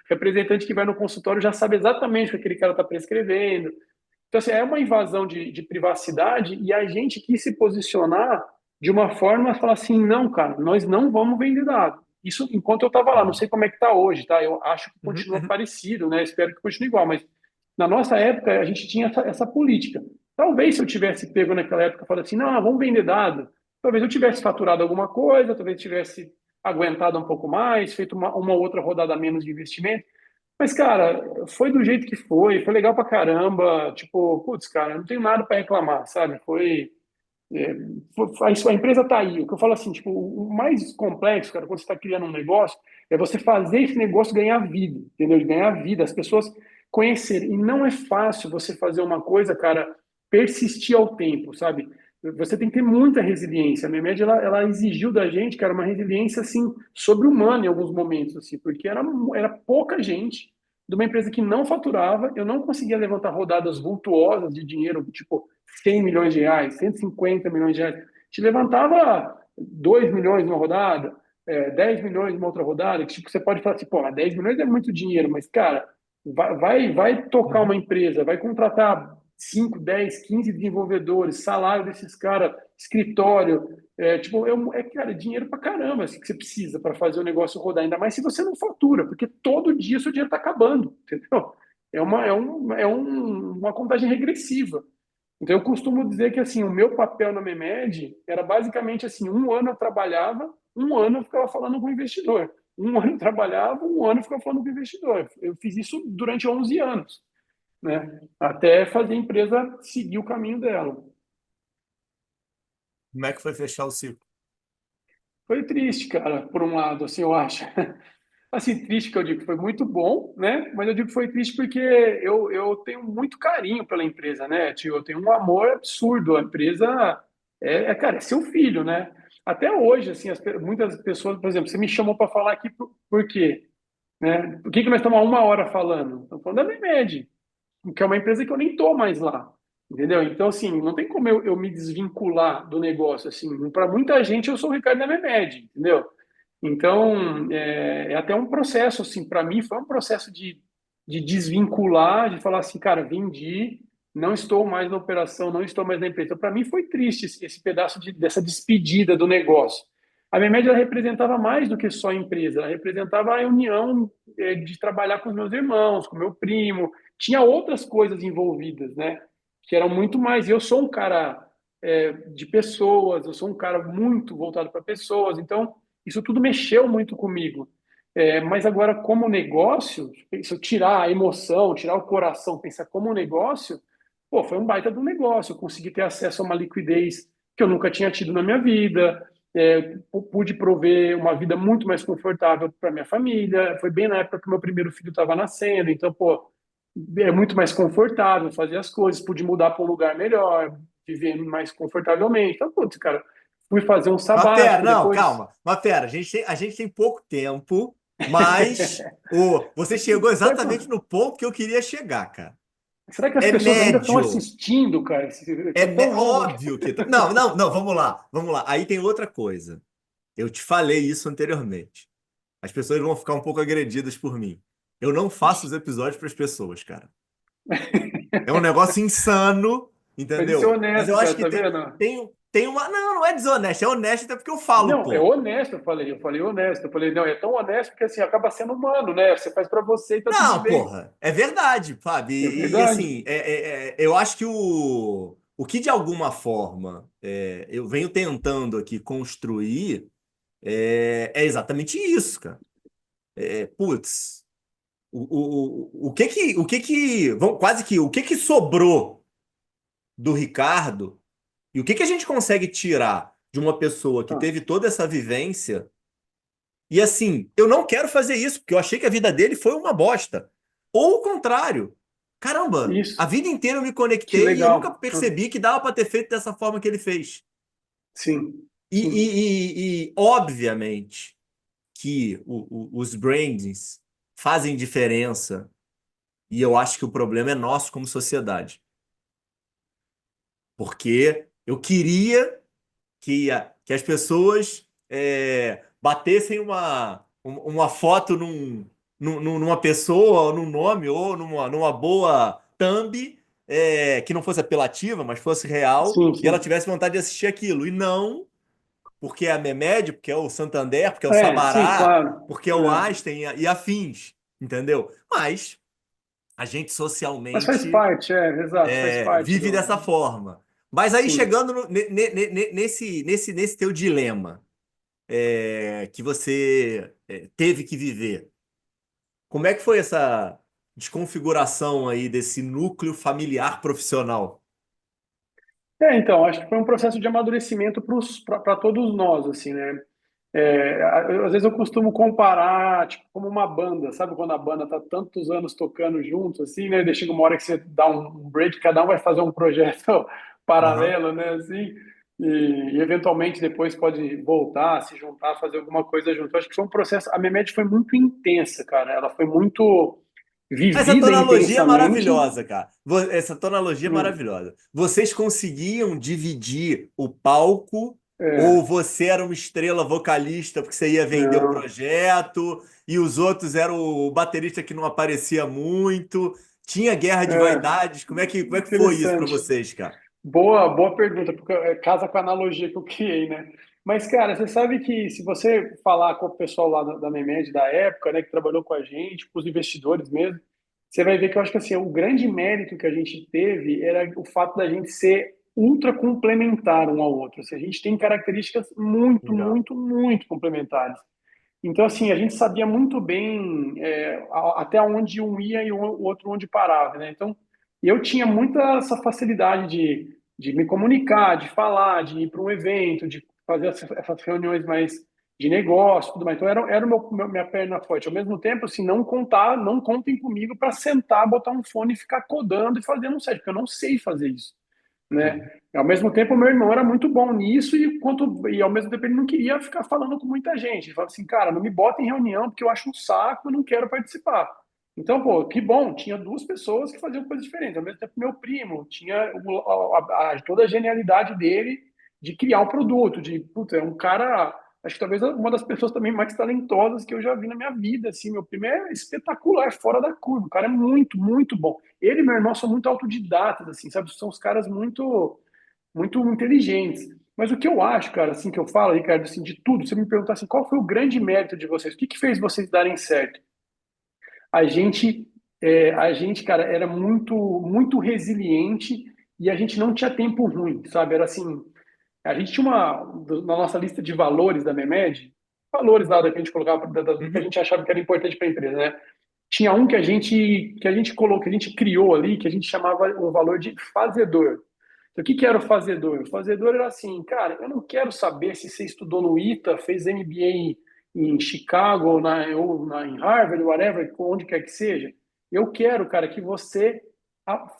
representante que vai no consultório já sabe exatamente o que aquele cara está prescrevendo. Então, assim, é uma invasão de privacidade e a gente quis se posicionar de uma forma, falar assim, não, cara, nós não vamos vender dado. Isso enquanto eu estava lá, não sei como é que está hoje, tá? Eu acho que Uhum, continua uhum. parecido, né? Espero que continue igual, mas na nossa época a gente tinha essa política. Talvez se eu tivesse pego naquela época e falado assim, não, vamos vender dado, talvez eu tivesse faturado alguma coisa, talvez tivesse aguentado um pouco mais, feito uma outra rodada a menos de investimento. Mas, cara, foi do jeito que foi legal pra caramba. Tipo, putz, cara, não tenho nada para reclamar, sabe? É, a empresa tá aí. O que eu falo assim, tipo, o mais complexo, cara, quando você está criando um negócio, é você fazer esse negócio ganhar vida, entendeu? Ganhar vida, as pessoas conhecerem. E não é fácil você fazer uma coisa, cara, persistir ao tempo, sabe? Você tem que ter muita resiliência. A Mehmet, ela exigiu da gente, cara, uma resiliência, assim, sobre-humana em alguns momentos, assim, porque era pouca gente de uma empresa que não faturava, eu não conseguia levantar rodadas vultuosas de dinheiro, tipo, 100 milhões de reais, 150 milhões de reais. Te levantava 2 milhões numa rodada, 10 milhões numa outra rodada, que tipo, você pode falar assim, pô, 10 milhões é muito dinheiro, mas, cara, vai tocar uma Uhum. empresa, vai contratar 5, 10, 15 desenvolvedores, salário desses caras, escritório, tipo, cara, dinheiro pra caramba assim, que você precisa para fazer o negócio rodar, ainda mais se você não fatura, porque todo dia o seu dinheiro está acabando, entendeu? Uma contagem regressiva. Então, eu costumo dizer que assim, o meu papel na Memed era basicamente assim: um ano eu trabalhava, um ano eu ficava falando com o investidor. Um ano eu trabalhava, um ano eu ficava falando com o investidor. Eu fiz isso durante 11 anos, né? Até fazer a empresa seguir o caminho dela. Como é que foi fechar o ciclo? Foi triste, cara, por um lado, assim, eu acho. Assim, triste que eu digo que foi muito bom, né? Mas eu digo que foi triste porque eu tenho muito carinho pela empresa, né, tio? Eu tenho um amor absurdo. A empresa cara, é seu filho, né? Até hoje, assim, muitas pessoas, por exemplo, você me chamou para falar aqui por quê? Né? Por que nós estamos há 1 hora falando? Estamos falando da Memed, que é uma empresa que eu nem estou mais lá. Entendeu? Então, assim, não tem como eu me desvincular do negócio. Assim, para muita gente, eu sou o Ricardo da Memed, entendeu? Então, é até um processo, assim, para mim foi um processo de desvincular, de falar assim, cara, vendi, não estou mais na operação, não estou mais na empresa. Então, para mim foi triste esse pedaço dessa despedida do negócio. A Memed, ela representava mais do que só a empresa, ela representava a união de trabalhar com os meus irmãos, com meu primo, tinha outras coisas envolvidas, né? Que eram muito mais. E eu sou um cara de pessoas, eu sou um cara muito voltado para pessoas, então isso tudo mexeu muito comigo. Mas agora, como negócio, se eu tirar a emoção, tirar o coração, pensar como negócio, pô, foi um baita do negócio. Eu consegui ter acesso a uma liquidez que eu nunca tinha tido na minha vida. Pude prover uma vida muito mais confortável para minha família. Foi bem na época que meu primeiro filho estava nascendo, então, pô, é muito mais confortável fazer as coisas. Pude mudar para um lugar melhor, viver mais confortavelmente. Então, putz, cara, fui fazer um Mas pera, sabático não, depois. calma. Mas pera, a gente tem pouco tempo, mas você chegou Será exatamente que, no ponto que eu queria chegar, cara. será que as É pessoas ainda estão médio. assistindo, cara? Eu tô tão longo aqui. Óbvio que. Não, não, não, vamos lá, vamos lá. Aí tem outra coisa. Eu te falei isso anteriormente. As pessoas vão ficar um pouco agredidas por mim. Eu não faço os episódios para as pessoas, cara. É um negócio insano, Mas isso é entendeu? Mas eu honesto, acho cara, que tá tem, vendo? tem, tem uma. Não, não é desonesto, é honesto até porque eu falo, Não, é pô. honesto, eu falei honesto, eu falei, não, é tão honesto que assim, acaba sendo humano, né? Você faz pra você e tá tudo Não, bem. porra, é verdade, sabe? É E, verdade. assim, eu acho que o que de alguma forma eu venho tentando aqui construir é exatamente isso, cara. Putz. o que que sobrou do Ricardo e o que que a gente consegue tirar de uma pessoa que Ah, teve toda essa vivência? E assim, eu não quero fazer isso, porque eu achei que a vida dele foi uma bosta. Ou o contrário. Caramba, a isso, vida inteira eu me que conectei e eu nunca legal. Ah, percebi que dava para ter feito dessa forma que ele fez. sim, E, sim. obviamente, que os brandings fazem diferença. E eu acho que o problema é nosso como sociedade. Porque eu queria que as pessoas batessem uma foto numa pessoa, ou num nome, ou numa boa thumb, que não fosse apelativa, mas fosse real, Sim, e ela sim. tivesse vontade de assistir aquilo. E não porque é a Memed, porque é o Santander, porque é o Sim, Sabará, claro. porque é o É. Einstein e afins, entendeu? Mas a gente Mas faz socialmente parte, exato, faz parte vive dessa do. forma. Mas aí Sim. chegando nesse teu dilema que você teve que viver, como é que foi essa desconfiguração aí desse núcleo familiar profissional? Então, acho que foi um processo de amadurecimento para todos nós, assim, né? Às vezes eu costumo comparar, tipo, como uma banda, sabe quando a banda tá tantos anos tocando junto, assim, né? Daí chega uma hora que você dá um break, cada um vai fazer um projeto Aham. paralelo, né? Assim, e eventualmente depois pode voltar, se juntar, fazer alguma coisa junto. Acho que foi um processo. A Memed foi muito intensa, cara. Ela foi muito Essa vivida tonologia é intensamente. maravilhosa, cara. Essa tonologia é Hum, maravilhosa. Vocês conseguiam dividir o palco ou é, você era uma estrela vocalista porque você ia vender o não. projeto e os outros eram o baterista que não aparecia muito? Tinha guerra de É, vaidades? Como é que foi isso pra interessante. vocês, cara? Boa pergunta, porque casa com a analogia que eu criei, né? Mas, cara, você sabe que se você falar com o pessoal lá da Memed da época, né, que trabalhou com a gente, com os investidores mesmo, você vai ver que eu acho que assim, o grande mérito que a gente teve era o fato da gente ser ultra complementar um ao outro. Assim, a gente tem características muito, Legal. muito, muito complementares. Então, assim, a gente sabia muito bem até onde um ia e o outro onde parava, né? Então, eu tinha muita essa facilidade de me comunicar, de falar, de ir para um evento, de fazer essas reuniões mais de negócio, tudo mais. Então, era minha perna forte. Ao mesmo tempo, assim, não contem comigo para sentar, botar um fone e ficar codando e fazendo um set, porque eu não sei fazer isso, né? Uhum. Ao mesmo tempo, meu irmão era muito bom nisso e ao mesmo tempo ele não queria ficar falando com muita gente. Ele falava assim, cara, não me bota em reunião porque eu acho um saco e não quero participar. Então, pô, que bom, tinha duas pessoas que faziam coisas diferentes. Ao mesmo tempo, meu primo tinha toda a genialidade dele de criar um produto, puta, é um cara, acho que talvez uma das pessoas também mais talentosas que eu já vi na minha vida, assim, meu primo é espetacular, fora da curva, o cara é muito, muito bom. Ele e meu irmão são muito autodidatas, assim, sabe? São os caras muito inteligentes. Mas o que eu acho, cara, assim, que eu falo, Ricardo, assim, de tudo, você me perguntar assim, qual foi o grande mérito de vocês? O que fez vocês darem certo? A gente, cara, era muito, muito resiliente e a gente não tinha tempo ruim, sabe? Era assim, a gente tinha na nossa lista de valores da Memed, valores lá que a gente colocava, do que a Uhum. gente achava que era importante para a empresa, né? Tinha um que a gente colocou, que a gente criou ali, que a gente chamava o valor de fazedor. Então, o que era o fazedor? O fazedor era assim, cara, eu não quero saber se você estudou no ITA, fez MBA em Chicago em Harvard, whatever, onde quer que seja. Eu quero, cara, que você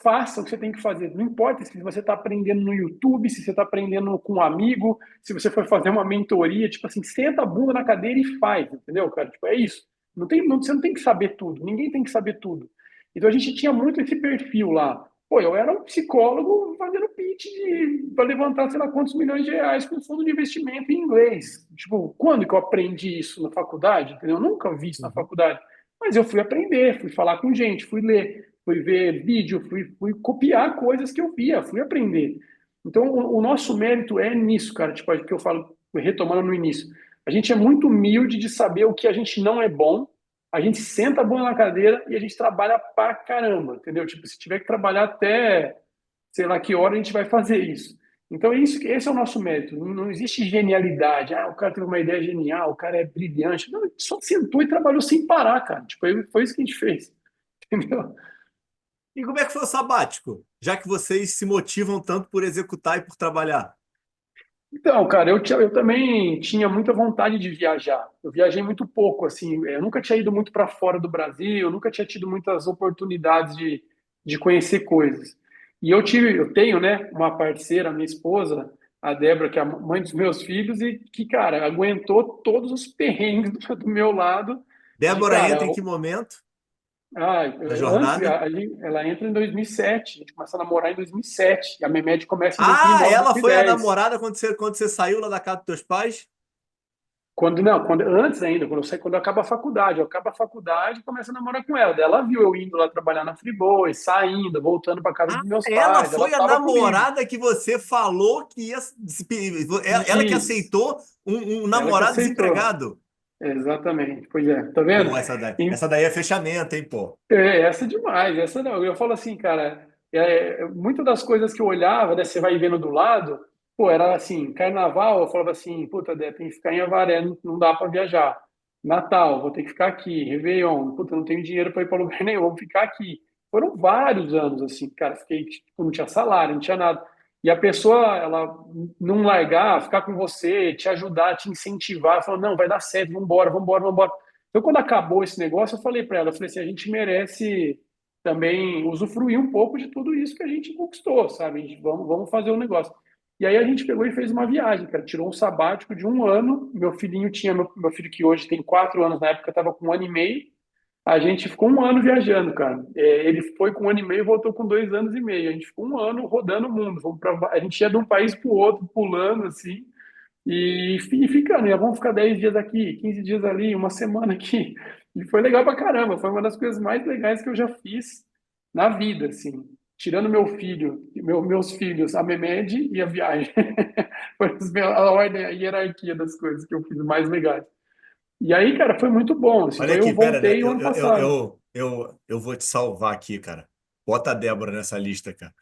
faça o que você tem que fazer. Não importa se você está aprendendo no YouTube, se você está aprendendo com um amigo, se você for fazer uma mentoria, tipo assim, senta a bunda na cadeira e faz, entendeu, cara? Tipo, é isso. Você não tem que saber tudo, ninguém tem que saber tudo. Então a gente tinha muito esse perfil lá. Pô, eu era um psicólogo fazendo pitch para levantar sei lá quantos milhões de reais com fundo de investimento em inglês. Tipo, quando que eu aprendi isso na faculdade? Entendeu? Eu nunca vi isso na Uhum. faculdade. Mas eu fui aprender, fui falar com gente, fui ler, fui ver vídeo, fui copiar coisas que eu via, fui aprender. Então, o nosso mérito é nisso, cara. Tipo, que eu falo, retomando no início. A gente é muito humilde de saber o que a gente não é bom, a gente senta a bunda na cadeira e a gente trabalha pra caramba, entendeu? Tipo, se tiver que trabalhar até sei lá que hora, a gente vai fazer isso. Então, esse é o nosso mérito. Não existe genialidade. Ah, o cara teve uma ideia genial, o cara é brilhante. Não, ele só sentou e trabalhou sem parar, cara. Tipo, foi isso que a gente fez. Entendeu? E como é que foi o sabático? Já que vocês se motivam tanto por executar e por trabalhar. Então, cara, eu também tinha muita vontade de viajar. Eu viajei muito pouco, assim. Eu nunca tinha ido muito para fora do Brasil, eu nunca tinha tido muitas oportunidades de conhecer coisas. E eu tenho, né, uma parceira, minha esposa, a Débora, que é a mãe dos meus filhos, e que, cara, aguentou todos os perrengues do meu lado, de, Débora cara, entra em que momento da antes, jornada? ela entra em 2007, a gente começa a namorar em 2007, e a Memed começa em Ah, 2009, ela foi a 2010. namorada quando você saiu lá da casa dos teus pais? Antes ainda, quando acaba a faculdade, eu acabo a faculdade e começo a namorar com ela. Daí ela viu eu indo lá trabalhar na Friboi, saindo, voltando para casa Ah, dos meus ela pais, ela foi a estava comigo. namorada que você falou que ia. Ela que Isso, aceitou um ela que namorado aceitou. desempregado. Exatamente. Pois é, tá vendo? Pô, essa daí, E- essa daí é fechamento, hein, pô. essa é demais, essa não. Eu falo assim, cara, muitas das coisas que eu olhava, né, você vai vendo do lado, pô, era assim, carnaval, eu falava assim, puta, tem que ficar em Avaré, não dá para viajar. Natal, vou ter que ficar aqui. Réveillon, puta, não tenho dinheiro para ir para lugar nenhum, vou ficar aqui. Foram vários anos assim, cara, fiquei, tipo, não tinha salário, não tinha nada. E a pessoa, ela não largar, ficar com você, te ajudar, te incentivar, falou, não, vai dar certo, vamos embora, vamos embora, vamos embora. Então, quando acabou esse negócio, eu falei para ela, eu falei assim, a gente merece também usufruir um pouco de tudo isso que a gente conquistou, sabe? Vamos fazer um negócio. E aí a gente pegou e fez uma viagem, cara. Tirou um sabático de um ano. Meu filho que hoje tem 4 anos, na época estava com 1 ano e meio. A gente ficou um ano viajando, cara. Ele foi com 1 ano e meio e voltou com 2 anos e meio. A gente ficou um ano rodando o mundo. A gente ia de um país para o outro, pulando assim. E ficando, vamos ficar 10 dias aqui, 15 dias ali, uma semana aqui. E foi legal pra caramba, foi uma das coisas mais legais que eu já fiz na vida, assim. Tirando meus filhos, a Memed e a viagem. Foi a ordem, a hierarquia das coisas que eu fiz mais legais. E aí, cara, foi muito bom. Assim, Olha então eu aqui, pera, né? voltei o Eu, ano eu, eu, passado. eu vou te salvar aqui, cara. Bota a Débora nessa lista, cara.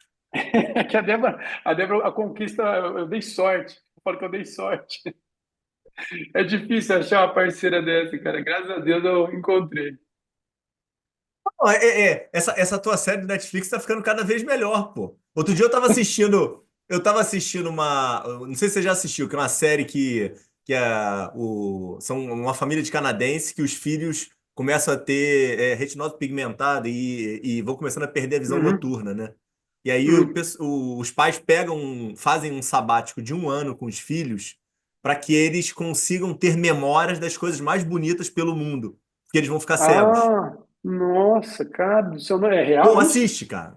Que a conquista, eu dei sorte. Eu falo que eu dei sorte. É difícil achar uma parceira dessa, cara. Graças a Deus eu encontrei. Não, essa tua série do Netflix tá ficando cada vez melhor, pô. Outro dia eu tava assistindo não sei se você já assistiu, que é uma série que são uma família de canadenses que os filhos começam a ter retinose pigmentada e vão começando a perder a visão Uhum. noturna, né? E aí Hum. os pais fazem um sabático de um ano com os filhos para que eles consigam ter memórias das coisas mais bonitas pelo mundo, porque eles vão ficar cegos. Ah, nossa, cara, isso não é real Pô, isso? assiste, cara.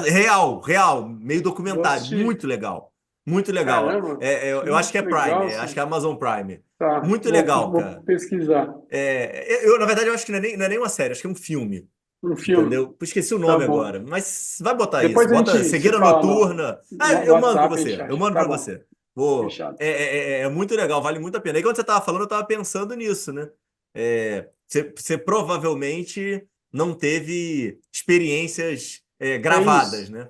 Real, real, meio Vou documentário, assistir. muito legal. Muito legal. Caramba, Eu acho que é legal, Prime, acho assim. que é Amazon Prime. Tá, Muito legal, vou cara. pesquisar. Na verdade, eu acho que não é nem uma série, acho que é um filme. Um filme, Entendeu? Esqueci o tá nome agora. bom. Mas vai botar isso. Depois a Bota gente se Cegueira fala Noturna. Ah, no eu mando pra WhatsApp e você. Eu chat. mando Tá pra bom, você. Vou. fechado. É muito legal, vale muito a pena. E quando você tava falando, eu tava pensando nisso, né? Você provavelmente não teve experiências É gravadas, isso. né?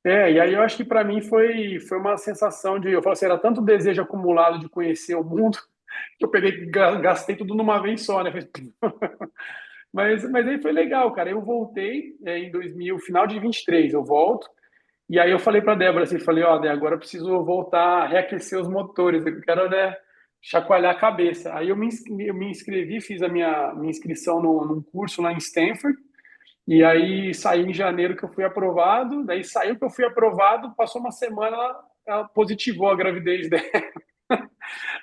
E aí eu acho que para mim foi uma sensação eu falo assim, era tanto desejo acumulado de conhecer o mundo que eu peguei, gastei tudo numa vez só, né? Mas aí foi legal, cara. Eu voltei em 2000, final de 23, eu volto. E aí eu falei para Débora assim, falei, ó, Dé, agora eu preciso voltar a reaquecer os motores, eu quero, né, chacoalhar a cabeça. Aí eu me inscrevi, fiz a minha inscrição num curso lá em Stanford. E aí saiu em janeiro que eu fui aprovado, daí saiu que eu fui aprovado, passou uma semana, ela positivou a gravidez dela.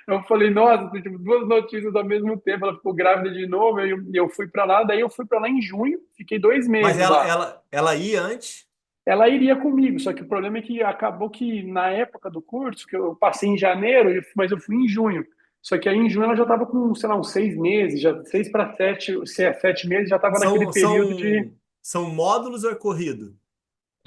Eu falei, nossa, tem tipo, duas notícias ao mesmo tempo, ela ficou grávida de novo, e eu fui para lá, daí eu fui para lá em junho, fiquei dois Mas meses ela, lá. ela, ela ia antes. Ela iria comigo, só que o problema é que acabou que na época do curso, que eu passei em janeiro, mas eu fui em junho. Só que aí em junho ela já estava com, sei lá, uns 6 meses, já 6 para 7, 7 meses, já estava naquele São, período de são, são módulos ou é corrido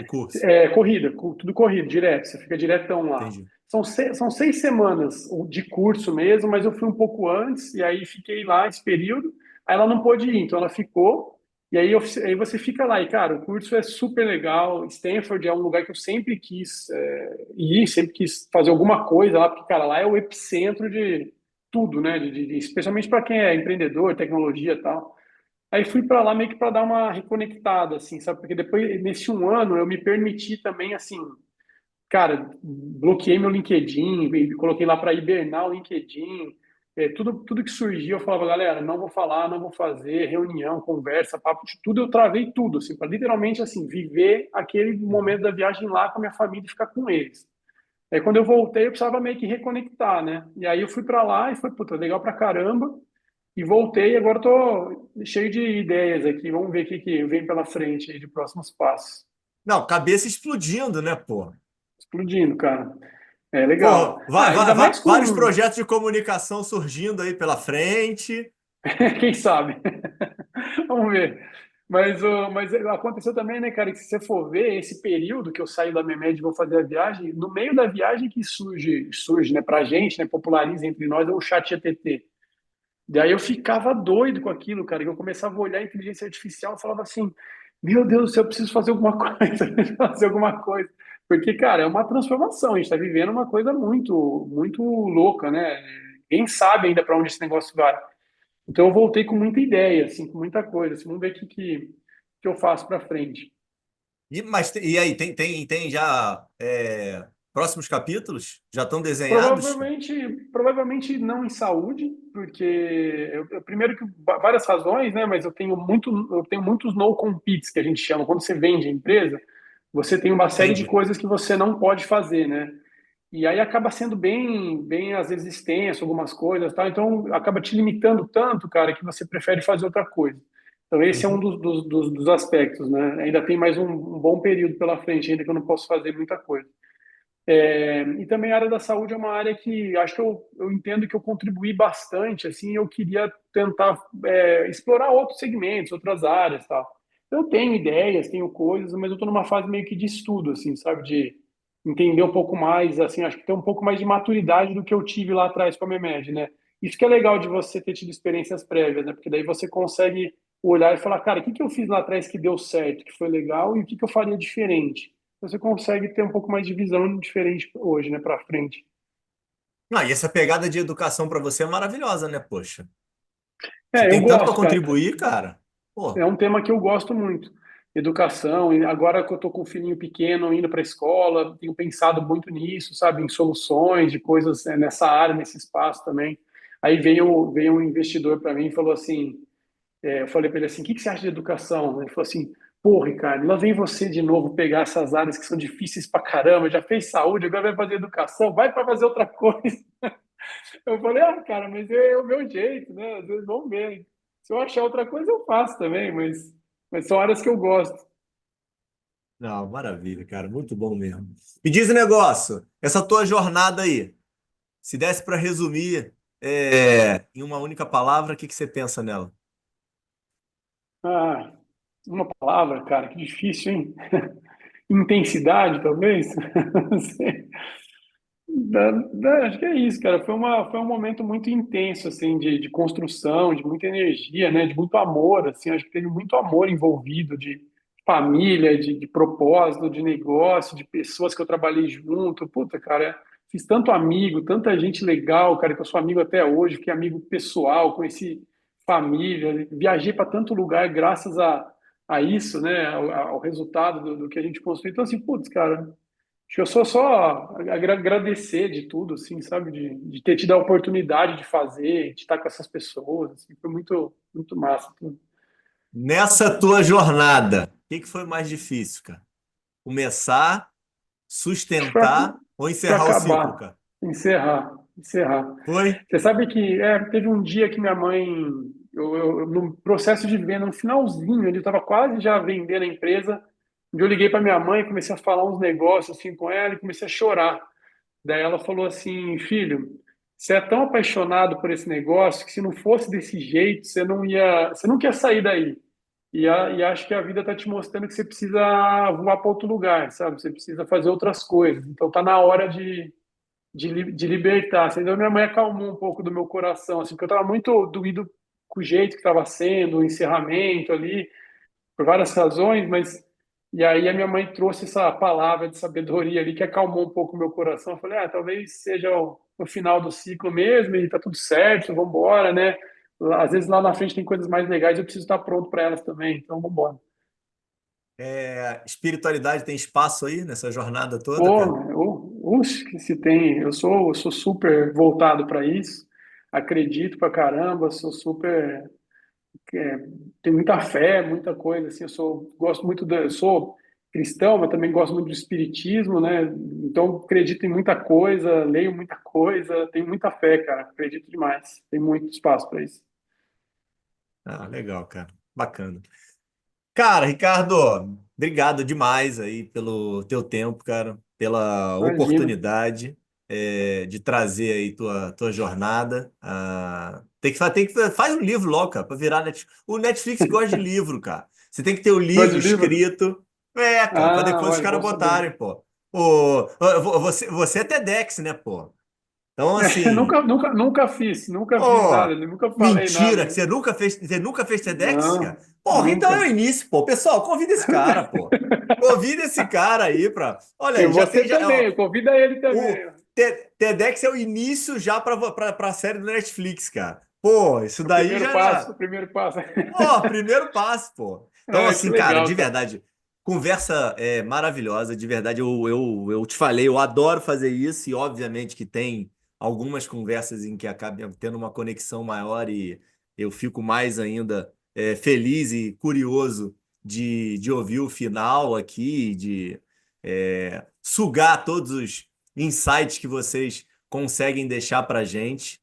o curso? corrida, tudo corrido, direto, você fica diretão lá. Entendi. São 6 semanas de curso mesmo, mas eu fui um pouco antes, e aí fiquei lá esse período. Aí ela não pôde ir, então ela ficou. E aí você fica lá, e cara, o curso é super legal. Stanford é um lugar que eu sempre quis ir, sempre quis fazer alguma coisa lá, porque, cara, lá é o epicentro de tudo, né? Especialmente para quem é empreendedor, tecnologia e tal. Aí fui para lá meio que para dar uma reconectada, assim, sabe? Porque depois, nesse um ano, eu me permiti também, assim, cara, bloqueei meu LinkedIn, e coloquei lá para hibernar o LinkedIn. Tudo que surgia, eu falava, galera, não vou falar, não vou fazer, reunião, conversa, papo, de tudo, eu travei tudo, assim, para literalmente, assim, viver aquele momento da viagem lá com a minha família e ficar com eles. Aí quando eu voltei, eu precisava meio que reconectar, né? E aí eu fui para lá e foi, puta, legal pra caramba. E voltei, e agora tô cheio de ideias aqui. Vamos ver o que vem pela frente aí de próximos passos. Não, cabeça explodindo, né, pô? Explodindo, cara. É legal. Pô, Ainda mais vários com, projetos de comunicação surgindo aí pela frente. quem sabe? Vamos ver. Mas aconteceu também, né, cara, que se você for ver esse período que eu saio da Memed e vou fazer a viagem, no meio da viagem que surge, né, pra gente, né, populariza entre nós, é o chat GPT. Daí eu ficava doido com aquilo, cara, que eu começava a olhar a inteligência artificial e falava assim, meu Deus do céu, eu preciso fazer alguma coisa, eu preciso fazer alguma coisa. Porque, cara, é uma transformação, a gente está vivendo uma coisa muito louca, né? Ninguém sabe ainda para onde esse negócio vai. Então eu voltei com muita ideia, assim, com muita coisa, assim, vamos ver que eu faço para frente. E aí, tem já próximos capítulos? Já estão desenhados? Provavelmente não em saúde, porque primeiro que várias razões, né? Mas eu tenho muitos no competes que a gente chama. Quando você vende a empresa, você tem uma série de Entendi. coisas que você não pode fazer, né? E aí acaba sendo bem às vezes extenso algumas coisas, tá? Então acaba te limitando tanto, cara, que você prefere fazer outra coisa. Então esse é um Uhum. dos aspectos, né? Ainda tem mais um bom período pela frente, ainda que eu não posso fazer muita coisa. E também a área da saúde é uma área que acho que eu entendo que eu contribuí bastante, assim, eu queria tentar explorar outros segmentos, outras áreas, tal. Eu tenho ideias, tenho coisas, mas eu estou numa fase meio que de estudo, assim, sabe, de entender um pouco mais, assim, acho que tem um pouco mais de maturidade do que eu tive lá atrás com a Memed, né? Isso que é legal de você ter tido experiências prévias, né? Porque daí você consegue olhar e falar, cara, o que que eu fiz lá atrás que deu certo, que foi legal, e o que que eu faria diferente? Você consegue ter um pouco mais de visão diferente hoje, né, para frente. Não, e essa pegada de educação para você é maravilhosa, né, poxa? Você Eu tem tanto para gosto, cara. contribuir, cara. Pô, É um tema que eu gosto muito. Educação, e agora que eu tô com um filhinho pequeno indo para a escola, tenho pensado muito nisso, sabe, em soluções, de coisas nessa área, nesse espaço também. Aí veio um investidor para mim e falou assim, eu falei para ele assim, o que que você acha de educação? Ele falou assim, pô, Ricardo, lá vem você de novo pegar essas áreas que são difíceis pra caramba, já fez saúde, agora vai fazer educação, vai para fazer outra coisa. Eu falei, cara, mas é o meu jeito, né? Às vezes vamos ver. Se eu achar outra coisa, eu faço também, mas são áreas que eu gosto. não, maravilha, cara. Muito bom mesmo. Me diz um negócio, essa tua jornada aí, se desse para resumir em uma única palavra, o que que você pensa nela? Ah, uma palavra, cara, que difícil, hein? Intensidade, talvez? Não sei. Acho que é isso, cara. Foi um momento muito intenso, assim, de construção, de muita energia, né? De muito amor, assim. Acho que teve muito amor envolvido, de família, de propósito, de negócio, de pessoas que eu trabalhei junto. Puta, cara, fiz tanto amigo, tanta gente legal, cara, que eu sou amigo até hoje, que amigo pessoal, conheci família, viajei para tanto lugar graças a isso, né? Ao resultado do que a gente construiu. Então, assim, putz, cara. Acho que eu só agradecer de tudo, assim, sabe? De ter tido a oportunidade de fazer, de estar com essas pessoas, assim, foi muito massa. Tudo. Nessa tua jornada, o que que foi mais difícil, cara? Começar, Acho que sustentar ou para encerrar o ciclo, acabar, cara? encerrar. Foi? Você sabe que teve um dia que minha mãe, no processo de venda, no finalzinho, ele estava quase já vendendo a empresa, onde eu liguei para minha mãe, comecei a falar uns negócios assim com ela e comecei a chorar. Daí ela falou assim, filho, você é tão apaixonado por esse negócio que se não fosse desse jeito, você não quer sair daí. E acho que a vida está te mostrando que você precisa voar para outro lugar, sabe? Você precisa fazer outras coisas. Então tá na hora de libertar. Assim, então minha mãe acalmou um pouco do meu coração, assim, porque eu estava muito doído com o jeito que estava sendo, o encerramento ali. por várias razões, mas e aí a minha mãe trouxe essa palavra de sabedoria ali que acalmou um pouco o meu coração. Eu falei, talvez seja o final do ciclo mesmo e tá tudo certo, vamos embora, né? Às vezes lá na frente tem coisas mais legais, eu preciso estar pronto para elas também, então vamos embora. Espiritualidade tem espaço aí nessa jornada toda, Pô, cara? que se tem, eu sou super voltado para isso, acredito pra caramba, sou super é, tenho muita fé, muita coisa assim. Gosto muito eu sou cristão, mas também gosto muito do espiritismo, né? Então acredito em muita coisa, leio muita coisa, tenho muita fé, cara. Acredito demais. Tem muito espaço para isso. Ah, legal, cara. Bacana. Cara, Ricardo, obrigado demais aí pelo teu tempo, cara, pela Imagina. oportunidade de trazer aí tua jornada. Faz um livro logo, cara, para virar Netflix. O Netflix gosta de livro, cara. Você tem que ter o Gosta livro de livro? escrito. Cara, para Ah, depois os olha, caras bom saber. botarem, pô. Pô, você é TEDx, né, pô? Então, assim, Nunca fiz pô, nada, nunca falei mentira, que nada. você nunca fez TEDx, cara? Não, Porra, então é o nunca. início, pô. Pessoal, convida esse cara, pô. Convida esse cara aí pra. Olha E aí, já você tem. também, convida ele O também. TEDx é o início já pra série do Netflix, cara. Pô, isso O daí primeiro já. passo, o primeiro passo. Pô, primeiro passo, pô. Então, Que assim, cara, de legal, cara. verdade, conversa maravilhosa, de verdade. Eu te falei, eu adoro fazer isso, e obviamente que tem algumas conversas em que acaba tendo uma conexão maior e eu fico mais ainda feliz e curioso de ouvir o final aqui, de sugar todos os insights que vocês conseguem deixar pra gente.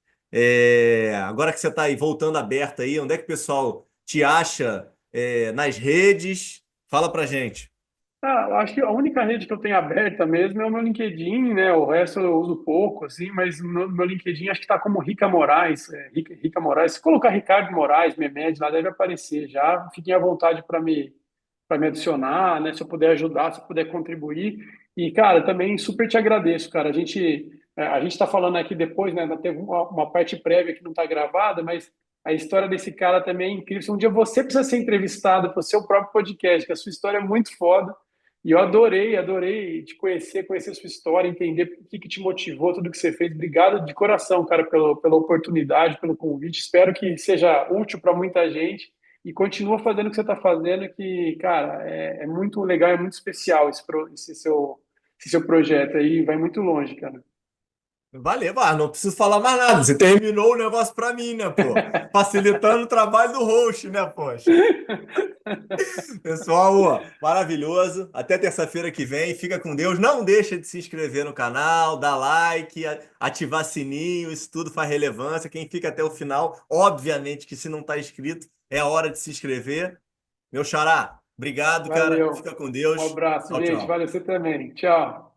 Agora que você está aí voltando aberto aí, onde é que o pessoal te acha nas redes? Fala pra gente. Eu acho que a única rede que eu tenho aberta mesmo é o meu LinkedIn, né? O resto eu uso pouco, assim, mas no meu LinkedIn acho que está como Rica Moraes, Rica Moraes. Se colocar Ricardo Moraes, Memed, lá deve aparecer já. Fiquem à vontade para me adicionar, né? Se eu puder ajudar, se eu puder contribuir. E, cara, também super te agradeço, cara. A gente está falando aqui depois, né? Ainda teve uma parte prévia que não está gravada, mas a história desse cara também é incrível. Se um dia você precisa ser entrevistado para o seu próprio podcast, que a sua história é muito foda. E eu adorei te conhecer a sua história, entender o que te motivou, tudo que você fez. Obrigado de coração, cara, pela oportunidade, pelo convite. Espero que seja útil para muita gente e continua fazendo o que você está fazendo, que, cara, é muito legal, é muito especial esse seu projeto aí, vai muito longe, cara. Valeu, não preciso falar mais nada. Você terminou o negócio pra mim, né, pô? Facilitando o trabalho do host, né, poxa? Pessoal, ó, maravilhoso. Até terça-feira que vem. Fica com Deus. Não deixa de se inscrever no canal, dar like, ativar sininho. Isso tudo faz relevância. Quem fica até o final, obviamente que se não está inscrito, é hora de se inscrever. Meu xará, obrigado, cara. Valeu. Fica com Um Deus. abraço, Tchau, gente. tchau. Valeu você também. Tchau.